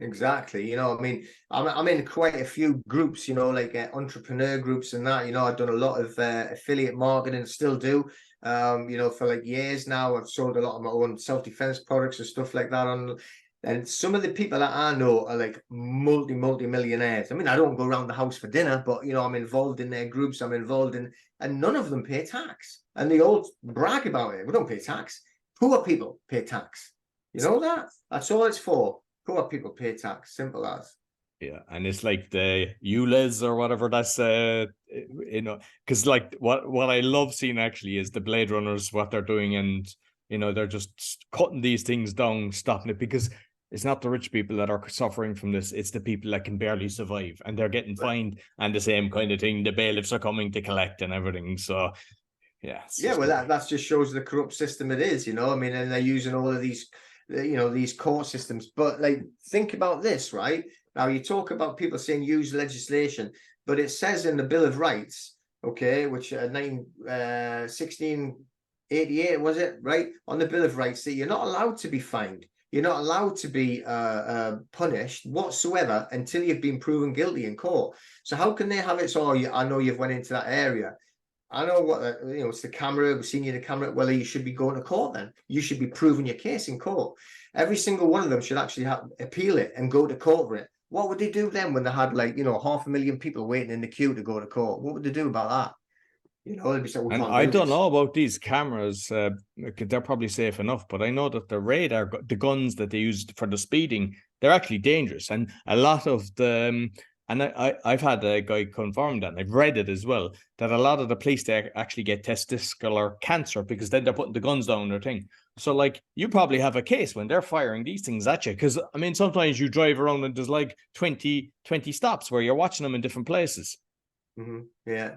Exactly. You know, I mean, I'm in quite a few groups, you know, like entrepreneur groups and that. You know, I've done a lot of affiliate marketing, still do. You know, for like years now. I've sold a lot of my own self-defense products and stuff like that. And some of the people that I know are like multi-millionaires. I mean, I don't go around the house for dinner, but, you know, I'm involved in their groups. I'm involved in, and none of them pay tax. And they all brag about it. We don't pay tax. Poor people pay tax. You know that? That's all it's for. Poor people pay tax. Simple as. Yeah, and it's like the ULEZ or whatever, that's you know, because like what I love seeing actually is the Blade Runners, what they're doing, and you know, they're just cutting these things down, stopping it, because it's not the rich people that are suffering from this, it's the people that can barely survive, and they're getting fined, and the same kind of thing, the bailiffs are coming to collect and everything. So yeah, well, that just shows the corrupt system it is, you know. I mean, and they're using all of these, you know, these court systems. But like, think about this, right? Now, you talk about people saying use legislation, but it says in the Bill of Rights, okay, which 1688 was it, right? On the Bill of Rights, that you're not allowed to be fined. You're not allowed to be punished whatsoever until you've been proven guilty in court. So how can they have it? So I know you've went into that area. I know what, you know, it's the camera, we've seen you in the camera. Well, you should be going to court then. You should be proving your case in court. every single one of them should actually appeal it and go to court for it. What would they do then when they had, like, 500,000 people waiting in the queue to go to court? What would they do about that? They'd be saying, we And can't I do don't this. know about these cameras. They're probably safe enough, but I know that the radar, the guns that they use for the speeding, they're actually dangerous. And a lot of the, and I've had a guy confirm that, and I've read it as well, that a lot of the police, they actually get testicular cancer because then they're putting the guns down their thing. So, like, you probably have a case when they're firing these things at you. Because, I mean, sometimes you drive around and there's like 20 stops where you're watching them in different places. Yeah.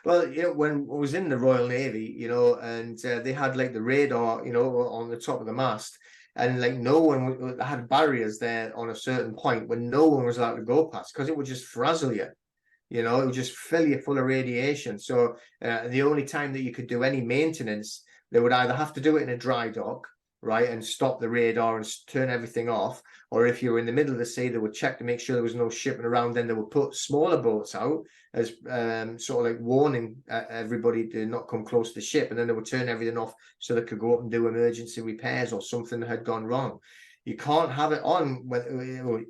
Well, when I was in the Royal Navy, and they had like the radar, on the top of the mast, and like no one had barriers there on a certain point when no one was allowed to go past, because it would just frazzle you. It would just fill you full of radiation. So the only time that you could do any maintenance, they would either have to do it in a dry dock, right, and stop the radar and turn everything off, or if you were in the middle of the sea, they would check to make sure there was no shipping around. Then they would put smaller boats out as sort of like warning everybody to not come close to the ship, and then they would turn everything off so they could go up and do emergency repairs or something had gone wrong. You can't have it on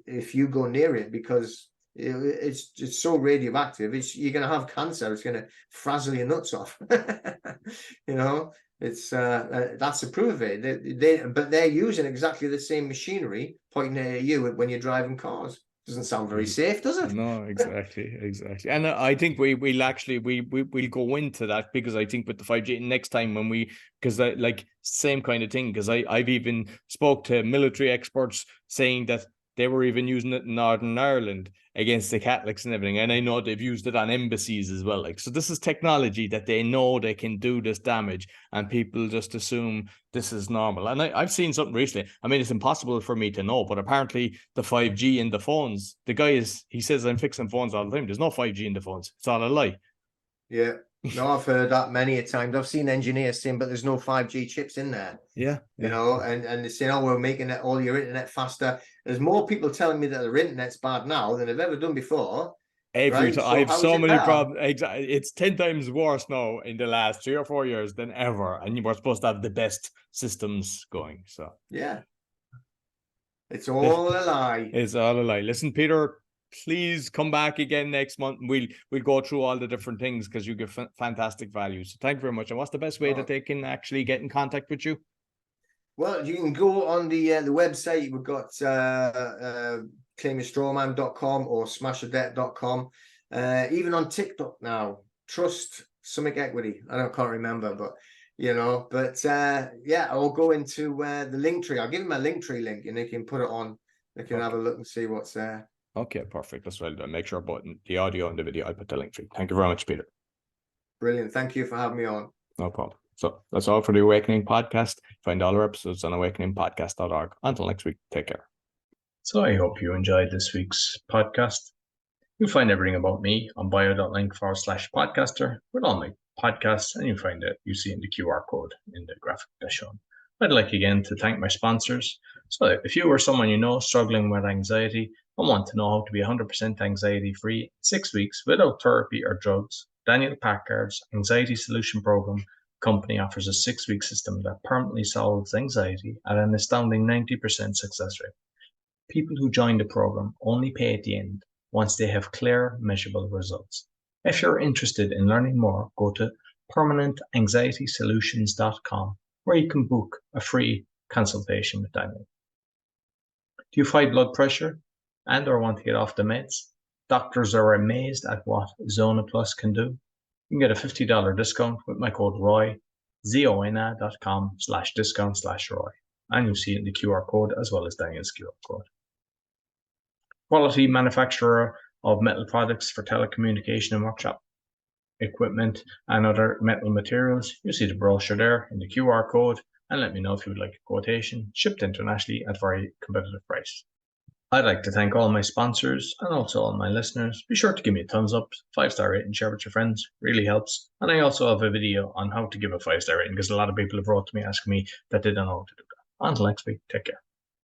if you go near it, because it's so radioactive. You're going to have cancer. It's going to frazzle your nuts off. It's that's a proof of it. But they're using exactly the same machinery pointing at you when you're driving cars. Doesn't sound very safe, does it? No, exactly. And I think we'll go into that, because I think with the 5G next time because like same kind of thing, because I've even spoke to military experts saying that they were even using it in Northern Ireland against the Catholics and everything. And I know they've used it on embassies as well. Like, so this is technology that they know they can do this damage, and people just assume this is normal. And I've seen something recently. I mean, it's impossible for me to know, but apparently the 5G in the phones, he says, I'm fixing phones all the time. There's no 5G in the phones. It's all a lie. Yeah. No, I've heard that many a times. I've seen engineers saying, but there's no 5G chips in there. Yeah. And they're saying, we're making all your internet faster. There's more people telling me that their internet's bad now than they've ever done before. Every time. I have so many problems. It's 10 times worse now in the last 3 or 4 years than ever. And you were supposed to have the best systems going. So yeah. It's all a lie. It's all a lie. Listen, Peter, please come back again next month. We'll go through all the different things, because you give fantastic value. So thank you very much. And what's the best way that they can actually get in contact with you? Well, you can go on the website. We've got claimyourstrawman.com or smashadebt.com. Even on TikTok now, Trust Summit Equity. I can't remember, but I'll go into the link tree. I'll give them a link tree link, and they can put it on. They can have a look and see what's there. Okay, perfect. That's well done. Make sure button the audio and the video, I put the link tree. Thank you very much, Peter. Brilliant. Thank you for having me on. No problem. So that's all for the Awakening Podcast. Find all our episodes on awakeningpodcast.org. Until next week, take care. So I hope you enjoyed this week's podcast. You'll find everything about me on bio.link/podcaster with all my podcasts, and you'll find it you see in the QR code in the graphic that's shown. I'd like again to thank my sponsors. So if you or someone you know struggling with anxiety and want to know how to be 100% anxiety free in 6 weeks without therapy or drugs, Daniel Packard's Anxiety Solution Program company offers a 6-week system that permanently solves anxiety at an astounding 90% success rate. People who join the program only pay at the end once they have clear, measurable results. If you're interested in learning more, go to permanentanxietysolutions.com, where you can book a free consultation with Daniel. Do you fight blood pressure and or want to get off the meds? Doctors are amazed at what Zona Plus can do. You can get a $50 discount with my code ROY, zona.com/discount/ROY. And you'll see it in the QR code as well as Daniel's QR code. Quality manufacturer of metal products for telecommunication and workshop equipment and other metal materials. You'll see the brochure there in the QR code, and let me know if you would like a quotation, shipped internationally at very competitive price. I'd like to thank all my sponsors and also all my listeners. Be sure to give me a thumbs up, 5-star rating, share with your friends, really helps. And I also have a video on how to give a 5-star rating, because a lot of people have wrote to me asking me that they don't know how to do that. Until next week, take care.